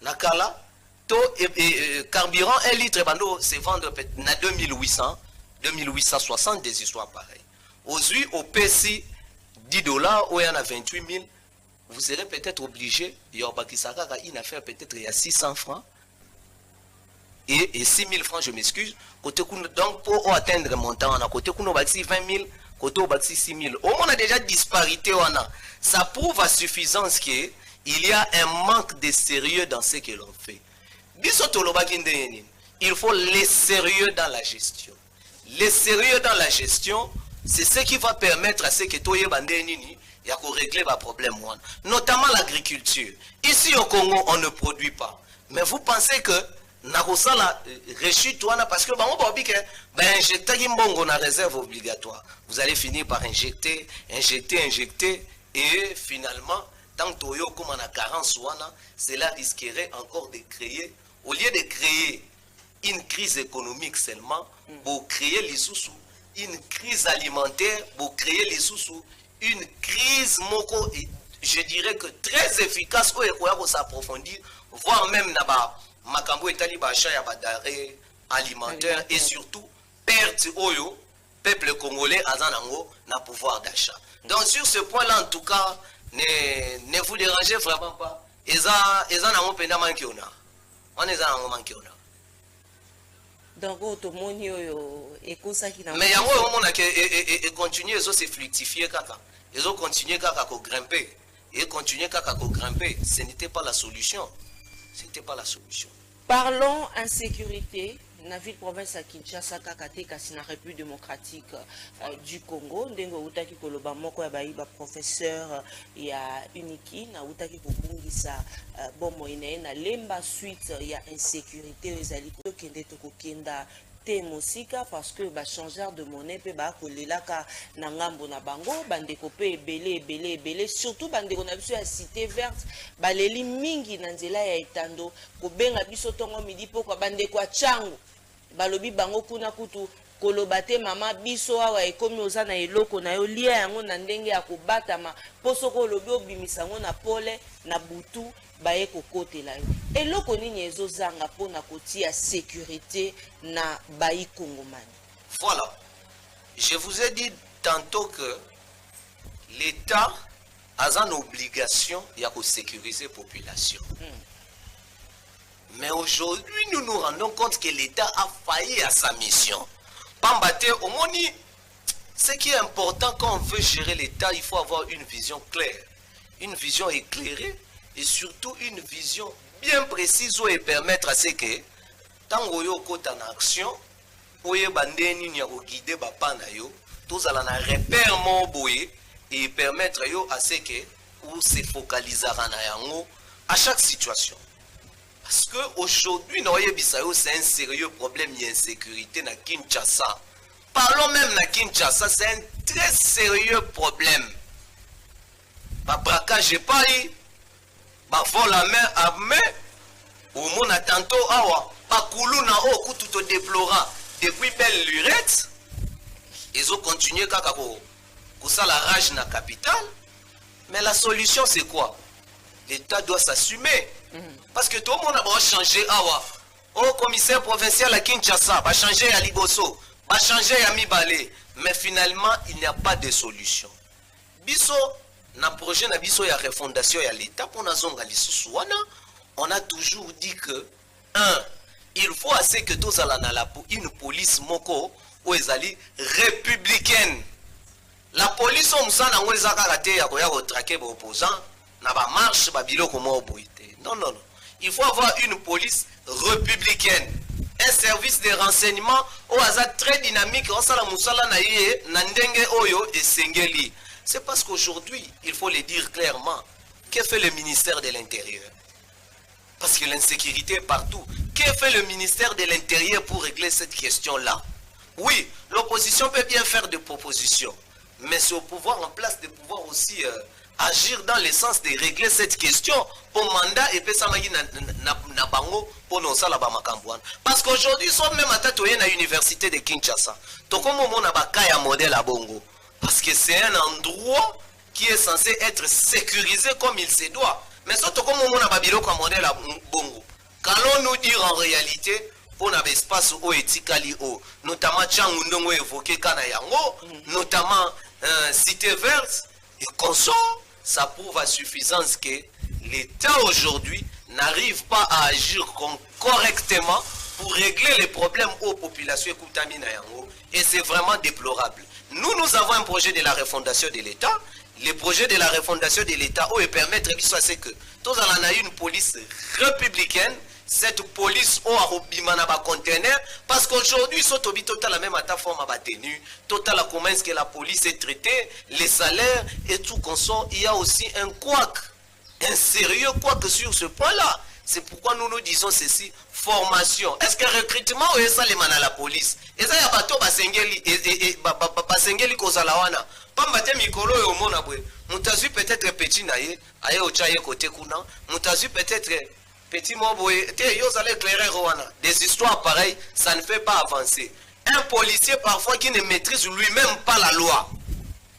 na kala, carburant 1 litre bando c'est vendre na 2800, 2860 des histoires pareilles. Aujourd'hui, au PC 10 dollars, où il y en a 28 000, vous serez peut-être obligé, il y a une affaire peut-être il y a 600 francs, et 6 000 francs, je m'excuse, donc pour atteindre le montant, on a côté 20 000, côté 6 000. On a déjà disparité, ça prouve à suffisance qu'il y a un manque de sérieux dans ce que l'on fait. Il faut les sérieux dans la gestion. Les sérieux dans la gestion, c'est ce qui va permettre à ce que tu aies régler les problèmes, notamment l'agriculture. Ici au Congo, on ne produit pas. Mais vous pensez que la rechute, parce que injecter une réserve obligatoire. Vous allez finir par injecter, et finalement, tant que vous avez une carence, cela risquerait encore de créer, au lieu de créer une crise économique seulement, pour créer les sous-sous, une crise alimentaire, pour créer les sous-sous, une crise, je dirais que très efficace, où il faut s'approfondir, voire même makambo etali d'achat ya d'arrêt alimentaire et surtout perte oyo peuple congolais azanango na pouvoir d'achat. Donc sur ce point-là, en tout cas, ne vous dérangez vraiment pas. Eza nango penda manki ona. On eza nango manki ona. Donc otomoni oyo ekosaki na. Mais yango on a que continuer eso se fluctifier kaka. Eso continuer kaka ko grimper et continuer kaka ko grimper, ce n'était pas la solution. C'était pas la solution. Parlons insécurité. Na ville province à Kinshasa kakate kasi na République démocratique du Congo ndengo utaki koloba moko ya bayiba professeur ya Uniki na utaki kobungisa bomo ina na lemba suite ya insécurité ezali ko kende to kokenda te mosika parce que ba changeur de monnaie pe ba kolelaka na ngambo na bango bandeko pe ebele surtout bandeko na biso ya cité verte baleli mingi na nzela ya etando kobenga biso tongo midi poko bandeko ya chango balobi bango kuna kutu koloba te mama biso awa ekomi oza na eloko na yo lia yango na ndenge ya kobatama poso ko lobi obimisa ngo na pole na butu baye kokotela yo eloko nini ezozanga pona kotia sécurité na bayi kongomani. Voilà, je vous ai dit tantôt que l'État a une obligation de sécuriser la population. Mais aujourd'hui, nous nous rendons compte que l'État a failli à sa mission. Pambate, au moni, ce qui est important quand on veut gérer l'État, il faut avoir une vision claire, une vision éclairée et surtout une vision bien précise où et permettre à ce que, tant que vous êtes en action, vous êtes guider tous à la repère et permettre à ce que vous se focalisez à chaque situation. Parce qu'aujourd'hui, c'est un sérieux problème d'insécurité à Kinshasa. Parlons même à Kinshasa, c'est un très sérieux problème. Par braquage pas, vol à main armée, au monde a tantôt, pas Koulouna, tout déplorant, depuis belle lurette, ils ont continué à la rage dans la capitale. Mais la solution, c'est quoi? L'État doit s'assumer. Parce que tout le monde va changer. Au commissaire provincial à Kinshasa, va changer à Liboso, va changer à Mibale. Mais finalement, il n'y a pas de solution. Biso, na projet na biso ya refondation ya l'État pour na zonga lisusuana, on a toujours dit que il faut assez que tous allons une police moko ou ezali républicaine. La police on s'en a ezakate ya koya ko traquer les opposants na ba marche ba biloko mo boité. Non. Il faut avoir une police républicaine. Un service de renseignement au hasard très dynamique. C'est parce qu'aujourd'hui, il faut le dire clairement, que fait le ministère de l'Intérieur? Parce que l'insécurité est partout. Que fait le ministère de l'Intérieur pour régler cette question-là? Oui, l'opposition peut bien faire des propositions, mais c'est au pouvoir en place de pouvoir aussi agir dans le sens de régler cette question pour mandat et ça na bango pour non sala ba makambwana. Parce qu'aujourd'hui soit même atatoye na université de Kinshasa. To comme on a ba kaya modèle à Bongo parce que c'est un endroit qui est censé être sécurisé comme il se doit. Mais surtout comme on a ba biloko à modèle à Bongo. Qu'allons nous dire en réalité pour un espace où etikali o notamment Tchangundongo évoqué kana yango notamment cité verte et consort. Ça prouve à suffisance que l'État aujourd'hui n'arrive pas à agir correctement pour régler les problèmes aux populations et c'est vraiment déplorable. Nous avons un projet de la refondation de l'État. Le projet de la refondation de l'État où permettre à que tous en a une police républicaine. Cette police au Arubimana ba conteneur parce qu'aujourd'hui sont au total la même à ta forme à tenue total à comment est-ce que la police est traitée les salaires et tout consort. Il y a aussi un couac, un sérieux couac sur ce point là. C'est pourquoi nous nous disons ceci, formation. Est-ce que recrutement ou est-ce les man à la police et ça y a bateau basengeli et basengeli kozalawana pambate mikolo et au monabwe mutazu peut-être petit naïe aye au chaye côté kuna mutazu peut-être petit moboé, des histoires pareilles, ça ne fait pas avancer. Un policier parfois qui ne maîtrise lui-même pas la loi.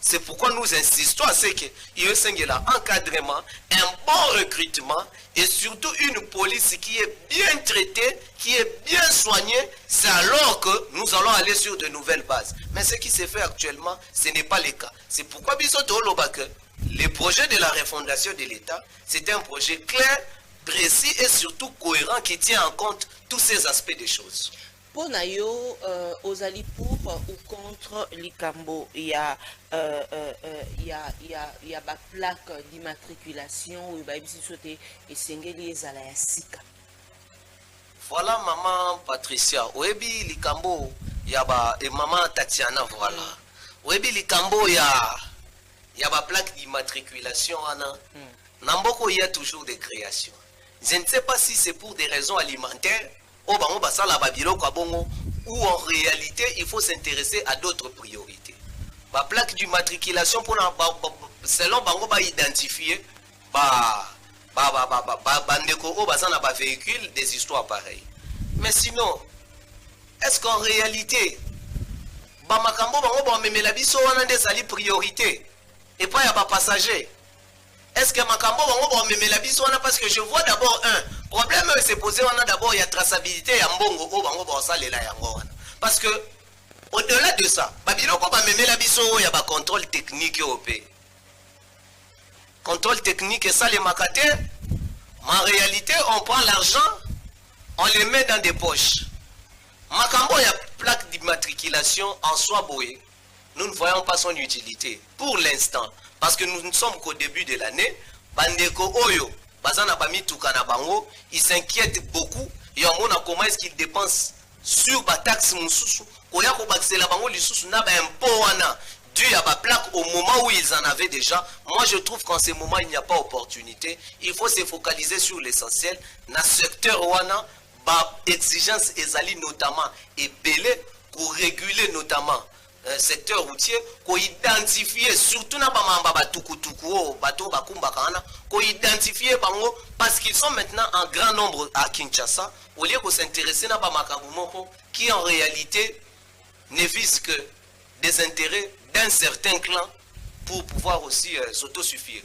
C'est pourquoi nous insistons à ce qu'il y ait un encadrement, un bon recrutement et surtout une police qui est bien traitée, qui est bien soignée. C'est alors que nous allons aller sur de nouvelles bases. Mais ce qui se fait actuellement, ce n'est pas le cas. C'est pourquoi le projet de la refondation de l'État, c'est un projet clair, précis et surtout cohérent qui tient en compte tous ces aspects des choses. Pour Nayo, aux alliés pour ou contre l'Ikambo, il y a ma plaque d'immatriculation ou et Sengeli Zalaya Sika. Voilà maman Patricia, Webi l'Ikambo, il y a et maman Tatiana, voilà. Webi l'Ikambo, il y a ma plaque d'immatriculation, Anna. Namboko, il y a toujours des créations. Je ne sais pas si c'est pour des raisons alimentaires ou en réalité il faut s'intéresser à d'autres priorités. La plaque d'immatriculation pour selon bango ba identifier véhicule des histoires pareilles. Mais sinon, est-ce qu'en réalité makambo bango ba memela biso wana des priorité et pas ya ba passager? Est-ce que Makambo va me la bise parce que je vois d'abord un problème c'est posé on a d'abord il y a traçabilité ya mbongo o bango ba salela yango parce que au-delà de ça babilo ko ba me la biso ya ba contrôle technique au pays. Contrôle technique et ça les makate en réalité on prend l'argent on les met dans des poches. Makambo ya plaque d'immatriculation en soi boé. Nous ne voyons pas son utilité pour l'instant. Parce que nous ne sommes qu'au début de l'année. Bandeko Oyo, Bazana Bami Tukana Bango, il s'inquiète beaucoup. Il y a comment est-ce qu'il dépense sur la taxe Moussousou. Koya Kobaxé la Bango, l'Issoussou n'a pas un pot dû à la plaque au moment où ils en avaient déjà. Moi je trouve qu'en ce moment il n'y a pas opportunité. Il faut se focaliser sur l'essentiel. Dans le secteur Wana, exigence ezali notamment et belé pour réguler notamment secteur routier, qu'on identifie surtout na bamamba batukutuku bato bakumba kana, qu'on identifie bango parce qu'ils sont maintenant en grand nombre à Kinshasa, au lieu de s'intéresser na bamakabumoko qui en réalité ne vise que des intérêts d'un certain clan pour pouvoir aussi s'autosuffire.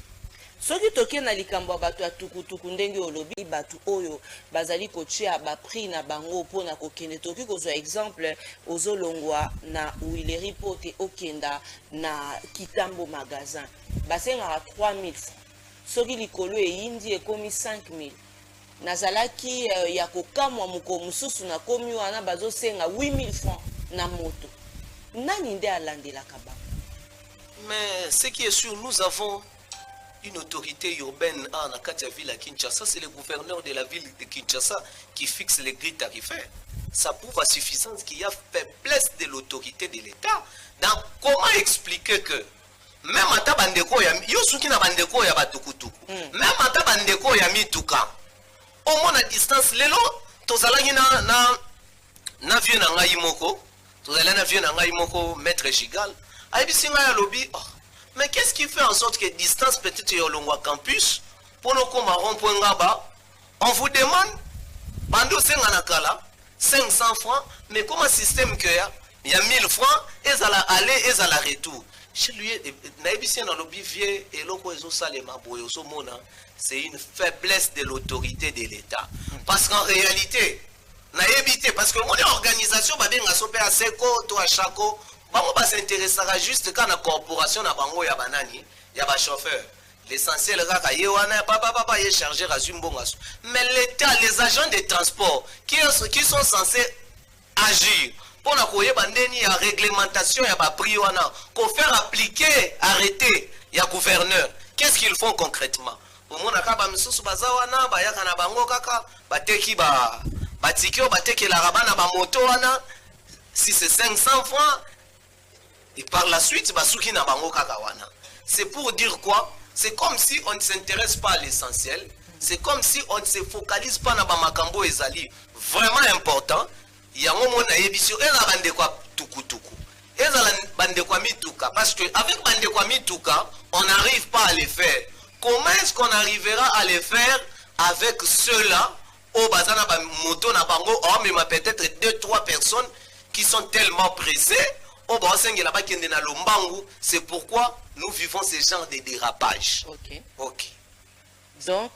Soki toke na likambo bato ya tukutuku ndenge olobi bato oyo bazali kotia ba prix na bango pona kokende toki kozwa exemple ozolongwa na Wileri Pote okenda na Kitambo magasin basengaka 3000 francs soki likolo eyindi ekomi 5000 nazalaki ya kokamwa moko mususu na komi wana bazosenga 8000 francs na moto nani nde alandelaka bango. Mais ce qui est sûr, nous avons une autorité urbaine à Nakatia ville à Kinshasa, c'est le gouverneur de la ville de Kinshasa qui fixe les grilles tarifaires. Ça prouve à suffisance qu'il y a faiblesse de l'autorité de l'État. Donc comment expliquer que même à Tabandeko Yosuki na Bandeko ya batukutuku, même à Tabandeko ya mituka, au moins à distance lelo, tozalaki na vieux na ngai moko, tozalaki na vieux na ngai moko maître Gigal, aibisinga ya lobby. Mais qu'est-ce qui fait en sorte que distance peut-être Yolongwa campus, pour nous comme rond-point là-bas, on vous demande, bando 500 francs, mais comme un système qu'il y a 1000 francs, et ça la aller, et ça la retour. Chez lui, c'est une faiblesse de l'autorité de l'État. Parce qu'en réalité, parce que mon organisation, à Seko, toi, Chako, on s'intéressera juste quand la corporation a bango ya banani, ya ba chauffeur. L'essentiel est chargé à Zumbongasu. Mais l'État, les agents de transport qui sont censés agir pour la réglementation, il y a prix qu'on faire appliquer, arrêter, il y a gouverneur. Qu'est-ce qu'ils font concrètement? Si c'est 500 francs, et par la suite, c'est pour dire quoi? C'est comme si on ne s'intéresse pas à l'essentiel. C'est comme si on ne se focalise pas dans Makambo et Zali. Vraiment important. Il y a un moment parce qu'avec Bandekwa Mituka, on n'arrive pas à les faire. Comment est-ce qu'on arrivera à les faire avec ceux-là au Bazana Moto Nabango, mais peut-être 2-3 personnes qui sont tellement pressées? C'est pourquoi nous vivons ce genre de dérapage. Ok. Ok. Donc,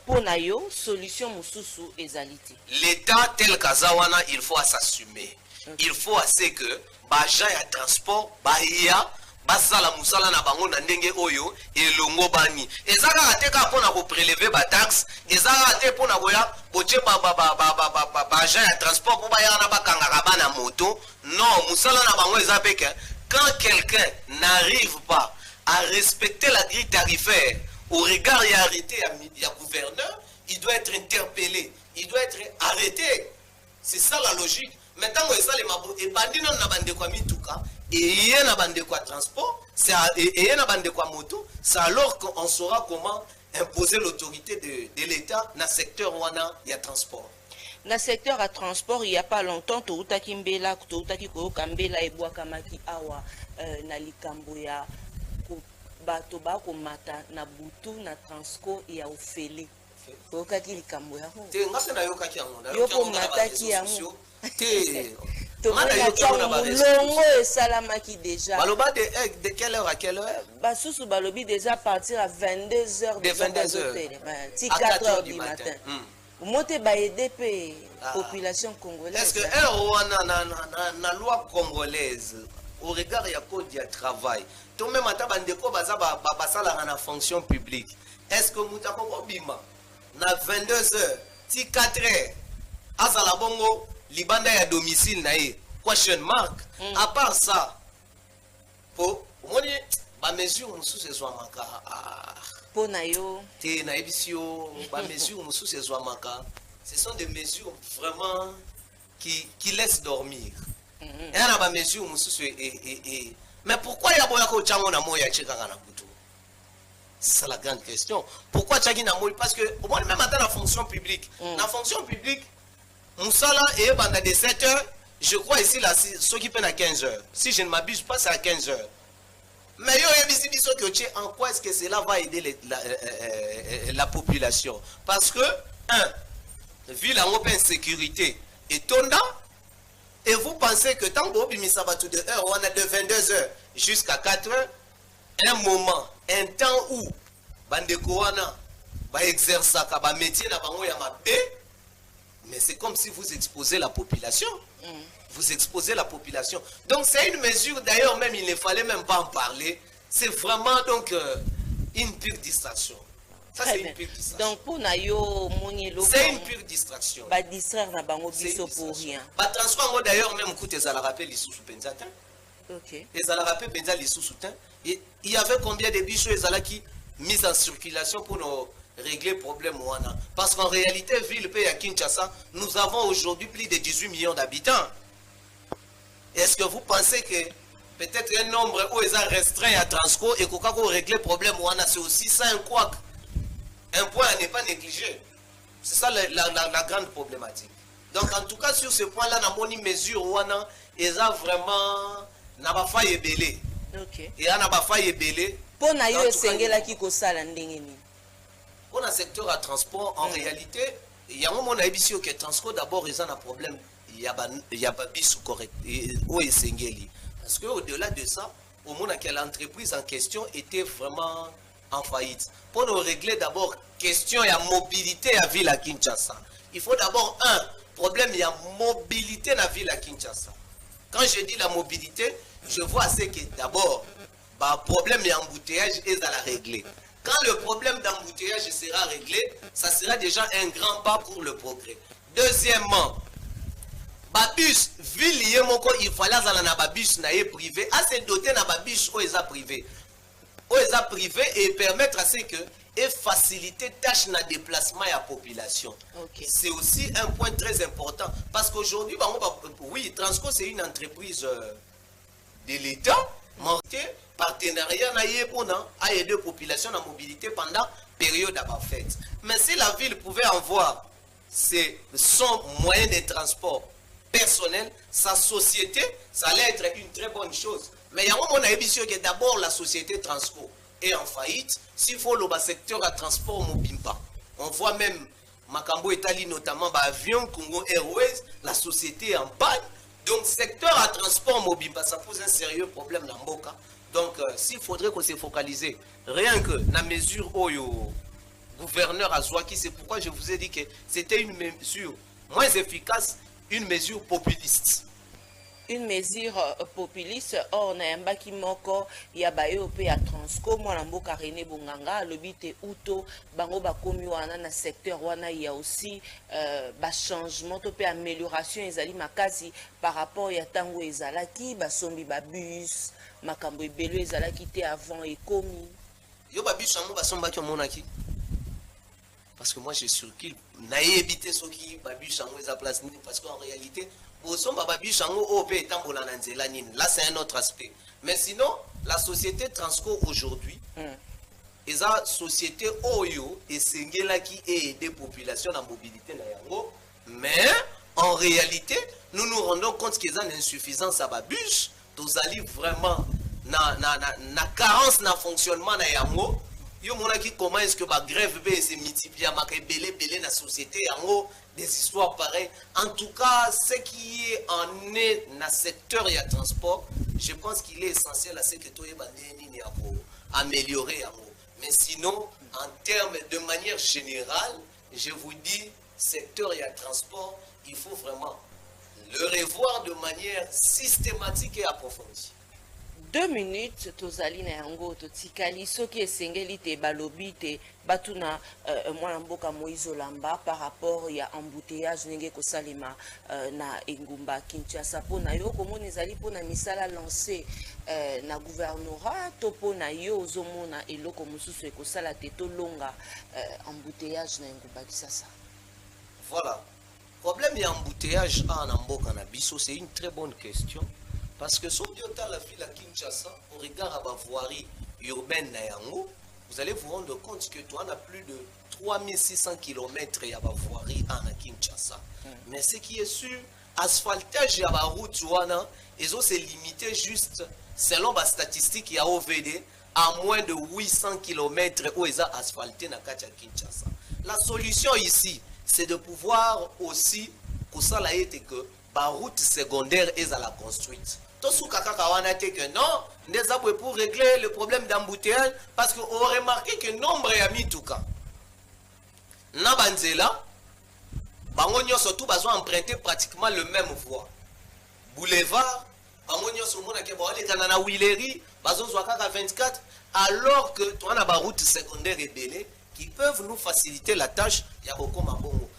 pour Nayo, solution Moussousou et Zalité. L'État tel qu'Azawana, il faut s'assumer. Okay. Il faut assez que Baja ya transport, Bahia, Basala Moussala na bango na ndenge oyo, et longo bani. Ezaka ateka pona ko prélever ba taxe, ezaka ate pona koya, boche Baja ya transport pour baya na bakanga na moto. Non, Moussala na bango ezapeke. Quand quelqu'un n'arrive pas à respecter la grille tarifaire, au regard et arrêté à gouverneur, il doit être interpellé, il doit être arrêté. C'est ça la logique. Maintenant, et bandino na bande kwa mituka, et il y a na bande kwa transport, et il y a na bande kwa moto, c'est alors qu'on saura comment imposer l'autorité de l'État dans le secteur où il y a transport. Dans le secteur à transport, il n'y a pas longtemps, Toutaki Mbela, Toutaki Kambela et Boakamaki Awa, Nalikamboya, Batoba, Komata, Nabutu, na Transco et à Ofele. Boakaki Likamboya. Yoko Mataki Amu. Longo et Salamaki déjà. Baloba de quelle heure à quelle heure? Basousou Balobi déjà à partir à 22h de 22h. 4h du matin. Monte ba EDP population congolaise. Est-ce que la loi congolaise au regard du code du travail, tout même ata bandeko baza basala na fonction publique. Est-ce que mutako bima na 22h ti 4h azala bongo libanda ya domicile na ye? Question mark. À part ça, pour moni ba mesure musu se zo maka ce sont des mesures vraiment qui laissent dormir. Mais pourquoi il y a c'est la grande question. Pourquoi parce que même dans la fonction publique, la fonction publique, Moussala est pendant des 7 heures, je crois ici, là, ceux qui prennent à 15 heures. Si je ne m'abuse pas, c'est à 15 heures. Mais en quoi est-ce que cela va aider la population? Parce que, vu la open sécurité et tonda, et vous pensez que tant que on a de 22 heures jusqu'à 4 heures, un moment, un temps où Bandekouana va exercer un métier, mais c'est comme si vous exposez la population. Vous exposez la population. Donc c'est une mesure, d'ailleurs même il ne fallait même pas en parler. C'est vraiment donc une pure distraction. Ça c'est une pure distraction. Donc pour Nayo Monielo, c'est une pure distraction. Ba distraire na bango biso pour rien. Ba transformer d'ailleurs même coûte ça la rappelle les sous penzatin. OK. Et ça la rappelle penza les sous soutien. Et il y avait combien de bichos et ça qui mis en circulation pour nous régler le problème ouana. Parce qu'en réalité ville pays à Kinshasa, nous avons aujourd'hui plus de 18 millions d'habitants. Est-ce que vous pensez que peut-être un nombre où ils ont restreint à Transco et qu'on a réglé le problème, c'est aussi ça un quoi? Un point à ne pas négliger. C'est ça la grande problématique. Donc en tout cas sur ce point-là, on a une mesure où ils ont vraiment n'a pas failli belé. OK. Et ana ba faille belé. Pour na yo esengela ki ko sala ndenge ni. Pour le secteur à transport en réalité, il y a un moment où que transport d'abord ils ont un problème, il y a pas bis correct et où est sengeli. Parce que au-delà de ça, au moment où l'entreprise en question était vraiment en faillite. Pour nous régler d'abord question il y a mobilité à ville à Kinshasa. Il faut d'abord un problème il y a mobilité dans la ville à Kinshasa. Quand je dis la mobilité, je vois c'est que d'abord bah problème il y a embouteillage et ça la régler. Quand le problème d'embouteillage sera réglé, ça sera déjà un grand pas pour le progrès. Deuxièmement, babus ville il fallait que babus privé, à se doter na babus privé. Privé et permettre à ce que et faciliter tâche na déplacement à la population. Okay. C'est aussi un point très important parce qu'aujourd'hui oui, Transco c'est une entreprise de l'État, partenariat pour aider la population en mobilité pendant période à fête. Mais si la ville pouvait avoir son moyen de transport personnel, sa société, ça allait être une très bonne chose. Mais il y a un moment que d'abord la société Transco est en faillite. S'il faut le secteur à transport mobile, on voit même Makambo Italie notamment avion Congo Airways, la société est en panne. Donc secteur à transport mobile, ça pose un sérieux problème dans Mboka. Donc s'il faudrait qu'on se focalise rien que la mesure où le gouverneur Azouaki, c'est pourquoi je vous ai dit que c'était une mesure moins efficace, une mesure populiste. Une mesure populiste. Or na yambaki moko ya bayo pe ya Transco mwana mboka René Bonganga lobite uto bango bakomi wana na secteur wana ya aussi ba changement to pe amélioration ezali makasi par rapport ya tango ezalaki basombi ba bus makambo ebelo ezalaki te avant ekomi yo ba bus amo basombaki monaki parce que moi je circule na éviter ce qui ba bus amo eza place parce qu'en réalité là c'est un autre aspect. Mais sinon, la société Transco aujourd'hui, et la société Oyo et Sengela qui aide des populations en mobilité, mais en réalité, nous nous rendons compte qu'il y a une insuffisance à Babus, nous allons vraiment na carence dans le fonctionnement de Yango. Comment est-ce que la grève se multiplie dans la société, des histoires pareilles. En tout cas, ce qui est en est dans le secteur et transport, je pense qu'il est essentiel à ce que tout améliorer. Mais sinon, en termes de manière générale, je vous dis, secteur et transport, il faut vraiment le revoir de manière systématique et approfondie. 2 minutes tozali na yango totikali soki esengeli te balobi te batuna mwana mboka Moïse Olamba par rapport ya embouteillage ndenge kosalema na engumba Kinshasa pona yo komona ezali pona misala lancé na gouvernorat to pona yo ozomona eloko mosusu ekosala te tolonga embouteillage na engumba Kinshasa. Voilà. Problème ya embouteillage en mboka na biso, c'est une très bonne question. Parce que si on dans la ville à Kinshasa, au regard à la voirie urbaine Nayango, vous allez vous rendre compte que toi, on a plus de 3600 km à la voirie à Kinshasa. Mais ce qui est sûr, asphaltage à la route, ils ont se limité juste, selon la statistique, il y a OVD, à moins de 800 km où ils ont asphalté à Kinshasa. La solution ici, c'est de pouvoir aussi, pour ça, là, que la route secondaire est à la construite. Tout ce que non, pour régler le problème d'embouteillage, parce qu'on a remarqué que nombre de mis tout cas. Nabanzela, Bangonyo surtout besoin emprunter pratiquement le même voie. Boulevard, Bangonyo sur mon Kanana Willery, Bazon Zwakaka 24, alors que tu as une route secondaire et belée qui peuvent nous faciliter la tâche. Il y a beaucoup de bongo.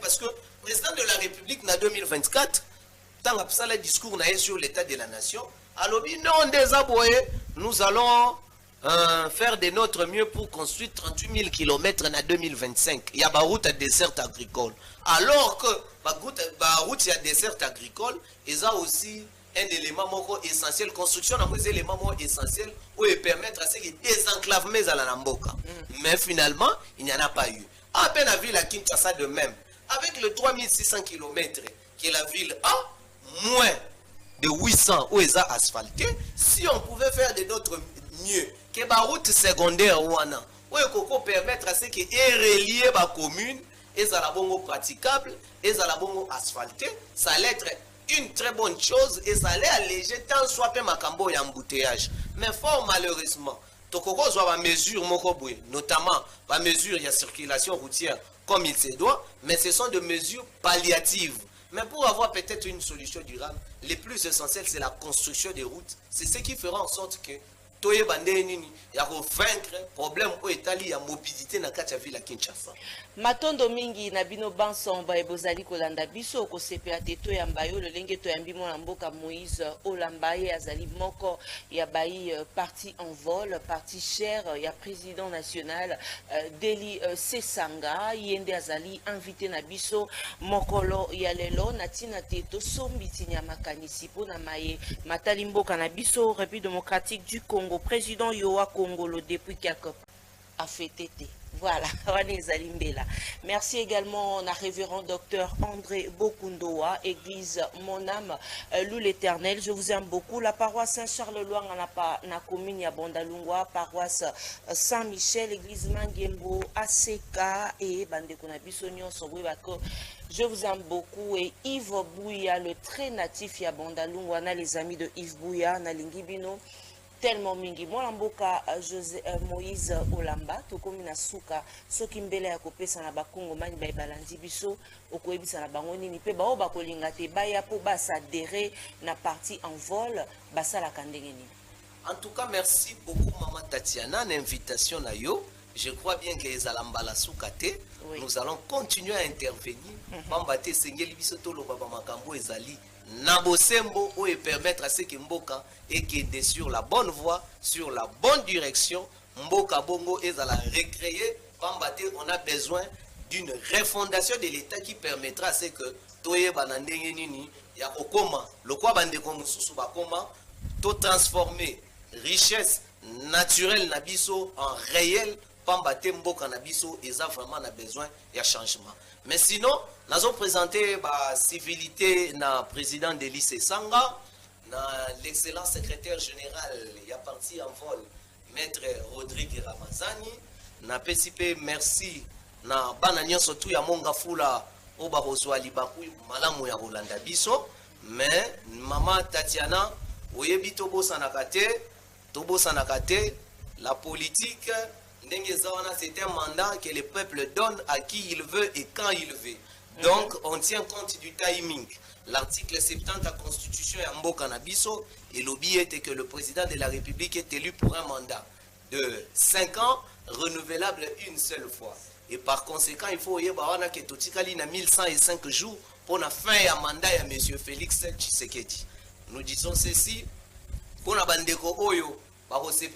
Parce que le président de la République en 2024, tant que le discours sur l'état de la nation, alors nous allons faire de notre mieux pour construire 38 000 km en 2025. Il y a une route à dessert agricole. Alors que la route à dessert agricole, il y a aussi un élément essentiel, construction d'un élément essentiel pour permettre à ce que désenclavement à la Namboka. Mais finalement, il n'y en a pas eu. À peine la ville à Kinshasa de même, avec le 3600 km qui est la ville A, moins de 800 où ils ont asphalté, si on pouvait faire de notre mieux, que la route secondaire ou qu'on permettre à ce que relier la commune, et ça la bongo praticable, et ça la bongo asphalté, ça allait être une très bonne chose et ça allait alléger tant soit peu macambo et embouteillage. Mais fort malheureusement, tokoko soit ma mesure notamment la mesure de circulation routière comme il se doit, mais ce sont des mesures palliatives. Mais pour avoir peut-être une solution durable, le plus essentiel c'est la construction des routes. C'est ce qui fera en sorte que toye bandé nini ya ko vaincre problème au Italie ya mobilité na kati ya ville ya Kinshasa. Matondo mingi na bino bansomba ebozali kolanda biso ko sepela teto ya mbayo lolenge to yambi mona mboka Moïse Olambaye azali moko ya bayi parti en vol, parti cher ya président national Deli Sesanga yende azali invité na biso mokolo ya lelo na tina teto sombiti nya makanisi pona maye matali mboka na biso République démocratique du Congo. Président Yoa Congolo depuis quelque a fait tété. Voilà, merci également à révérend docteur André Bokundoa, église Mon âme, Loup l'éternel. Je vous aime beaucoup. La paroisse Saint-Charles-Loire na commune ya Bondalungwa, paroisse Saint-Michel, église Mangembo, ACK et Bandekonabisonio Sobwebako. Je vous aime beaucoup. Et Yves Bouya, le très natif ya Bondalungwa, na les amis de Yves Bouya, na Lingibino. Tellement mingi moi mboka Moïse Olamba tokomi na suka soki mbele ya kopesa na bakongo mani ba balandi biso okoyebisa na bango nini pe bao bakolinga te baya po basadere na parti en vol basala kandenge nini. En tout cas merci beaucoup maman Tatiana l'invitation na yo. Je crois bien que les alambala soukate nous allons continuer à intervenir mambate sengeli biso tolo baba makambo ezali Nabosembo ou permettre à ce que Mboka est sur la bonne voie, sur la bonne direction. Mboka Bongo est à la recréer. On a besoin d'une refondation de l'État qui permettra à ce que Toye Banandenge Nini, Yakokoma, le quoi Bandekongo Susubakoma, to transformer richesse naturelle Nabiso en réel. Pambate Mboka Nabiso, et ça vraiment on a besoin de changement. Mais sinon, nous avons présenté la civilité na président de lycée Sanga, l'excellent secrétaire général, il y a parti en vol, maître Rodrigue Ramazani, na PCP merci, na bananion surtout ya monga fula oba rozwa libaku malamu ya Rolanda biso, mais maman Tatiana, oyebi tobo sanakate, la politique. C'est un mandat que le peuple donne à qui il veut et quand il veut. Donc, on tient compte du timing. L'article 70 de la Constitution est Mboka Nabiso et l'objet était que le président de la République est élu pour un mandat de 5 ans, renouvelable une seule fois. Et par conséquent, il faut que Totikali na 1105 jours pour la fin du mandat à M. Félix Tshisekedi. Nous disons ceci pour la bandeko Oyo.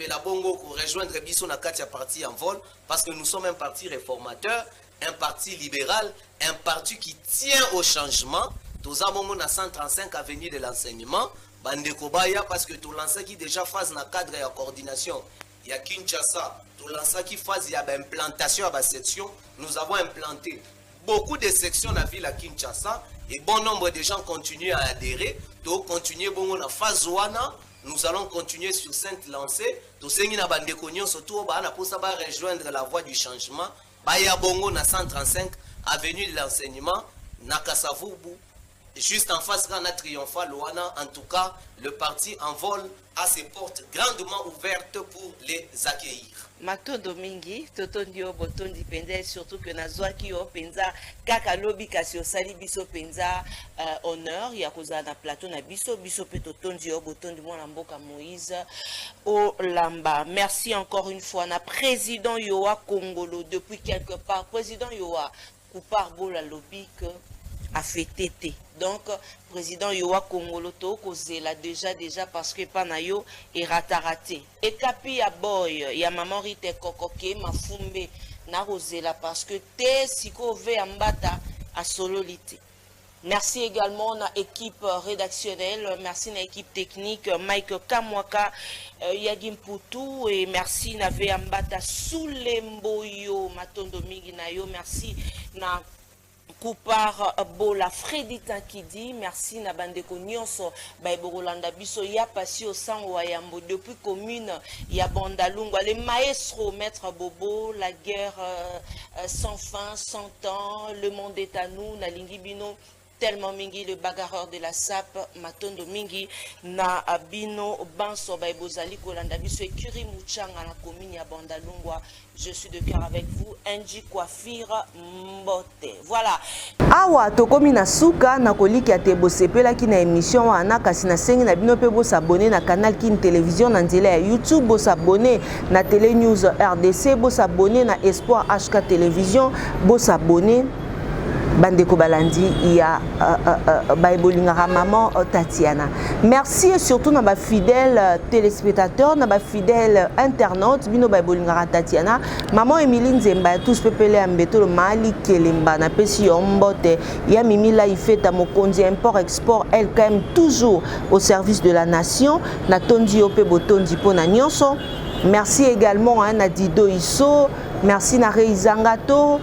La Bongo pour rejoindre Bisso na Katia parti en vol parce que nous sommes un parti réformateur, un parti libéral, un parti qui tient au changement. Tous avons na 135 avenue de l'enseignement, Bandeko Baya parce que tout l'enseignement qui déjà phase na cadre et en coordination. Il y a Kinshasa, tout l'enseignement qui phase il y a implantation à la section. Nous avons implanté beaucoup de sections dans la ville à Kinshasa et bon nombre de gens continuent à adhérer. Donc continuer bon na phase wana. Nous allons continuer sur cette lancée. Tout ce qui n'a pas de cognon, surtout, pour ça, rejoindre la voie du changement. Baya Bongo, na 135, avenue de l'enseignement, Nakasavubu, juste en face, quand on a triomphal, en tout cas, le parti en vol a ses portes grandement ouvertes pour les accueillir. Matondo mingi, totondio botondi penza, surtout que nazwa ki yo penza, kaka lobi kasi osali biso penza honneur, ya koza na plateau na biso pe totondi yo botondi mwana mboka Moïse Olamba. Merci encore une fois na président Yoa Congolo depuis quelque part. Président Yoa, Couparbo la lobby que a fait tété. Donc, président Yoa Congolo to kozela déjà parce que panayo est raté. Et kapi ya boy, ya maman rite kokoke mafumbe na rozela parce que te siko ve ambata a sololité. Merci également à l'équipe rédactionnelle, merci à l'équipe technique, Mike Kamwaka, Yagim Poutou, et merci à Veambata Soulemboyo, Matondo Miginayo, merci à Koupar Bola Freddy Tankidi, merci na bandeko nyonso Baïborolanda biso ya passé au sang Wayambo depuis commune ya Bandalungwa le maestro maître Bobo la guerre sans fin sans temps le monde est à nous na lingibino tellement mingi le bagarreur de la SAP matondo mingi na abino banso baibozali kolanda biso ekuri muchanga na commune ya Bandalungwa. Je suis de cœur avec vous, Angie Coiffure Mbote. Voilà. Awa tokomi na suka na koliki ya te bosepela ki na émission wana kasi na sengi na bino pe bo s'abonner na canal Kin Télévision na nzela ya YouTube, bo s'abonner na Télé News RDC, bo s'abonner na Espoir HK Télévision, bo s'abonner Bandeko Balandi ya Baïbolingara maman Tatiana. Merci et surtout na ba fidèles téléspectateurs, na ba fidèles internautes bino Baïbolingara Tatiana. Maman Emilie Nzemba tous pepele ambeto le mali kelemba na pesi yombote ya mimi la ifeta mokonzi import export elle quand même toujours au service de la nation na tondi ope botondi pona nyonso. Merci également à Nadido Isso, merci na Reizangato.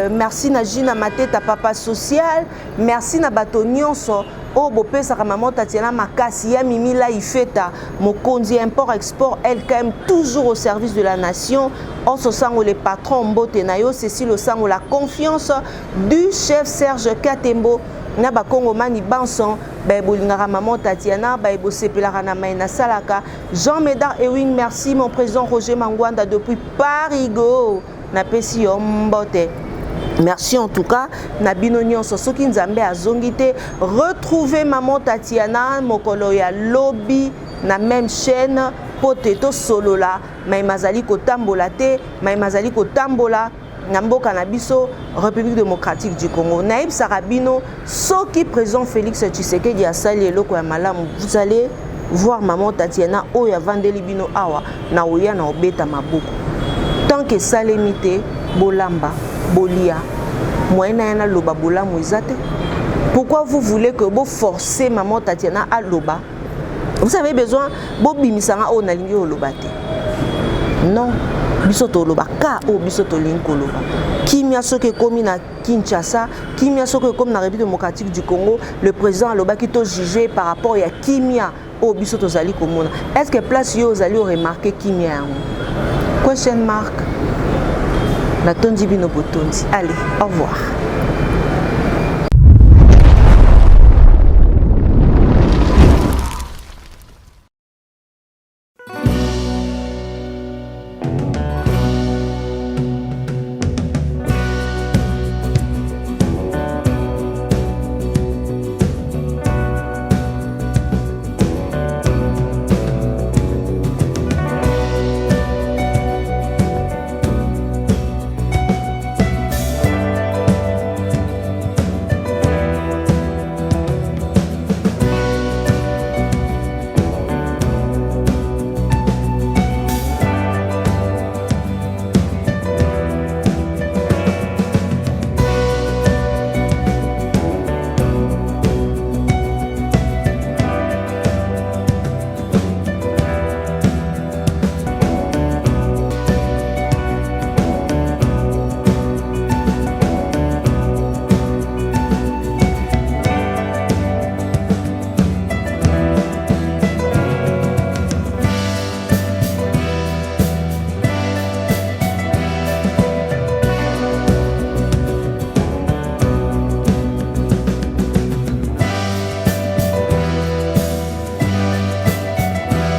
Merci na Gina Mateta papa social, merci na bato nyonso o bopesa maman Tatiana makasi ya mimi la ifeta mokonzi import export elle quand même toujours au service de la nation. On se sent les patrons mbote na yo Cécile au sang la confiance du chef Serge Katembo na ba Congo mani banson Baïbolingara maman Tatiana Baïbo sepelaka na maina salaka Jean Médard Ewing merci mon président Roger Mangwanda depuis Paris go na pesi yombote. Merci en tout cas Nabino Nyonso soki nzambe azongite retrouver maman Tatiana mokolo ya lobby na même chaîne poteto solo la maimazali kotambola te maimazali kotambola na mboka na biso République démocratique du Congo. Naïb Sarabino soki président Félix Tshisekedi asali eloko ya malamu vous allez voir maman Tatiana oya vandeli bino awa na oya na obeta maboko. Tant que salemité, bolamba, bolia, moyena yana loba bola moizate. Pourquoi vous voulez que vous forcez maman Tatiana à loba? Vous avez besoin bobi misanga o nalingi o lobate. Non, bisoto loba ka o bisoto linko loba. Kimia soke komi na Kinshasa, kimia soke komi na République démocratique du Congo, le président loba qui to jugé par rapport à kimia o bisoto zali komona. Est-ce que place yo zali o remarquer kimia? Question mark. Allez, au revoir.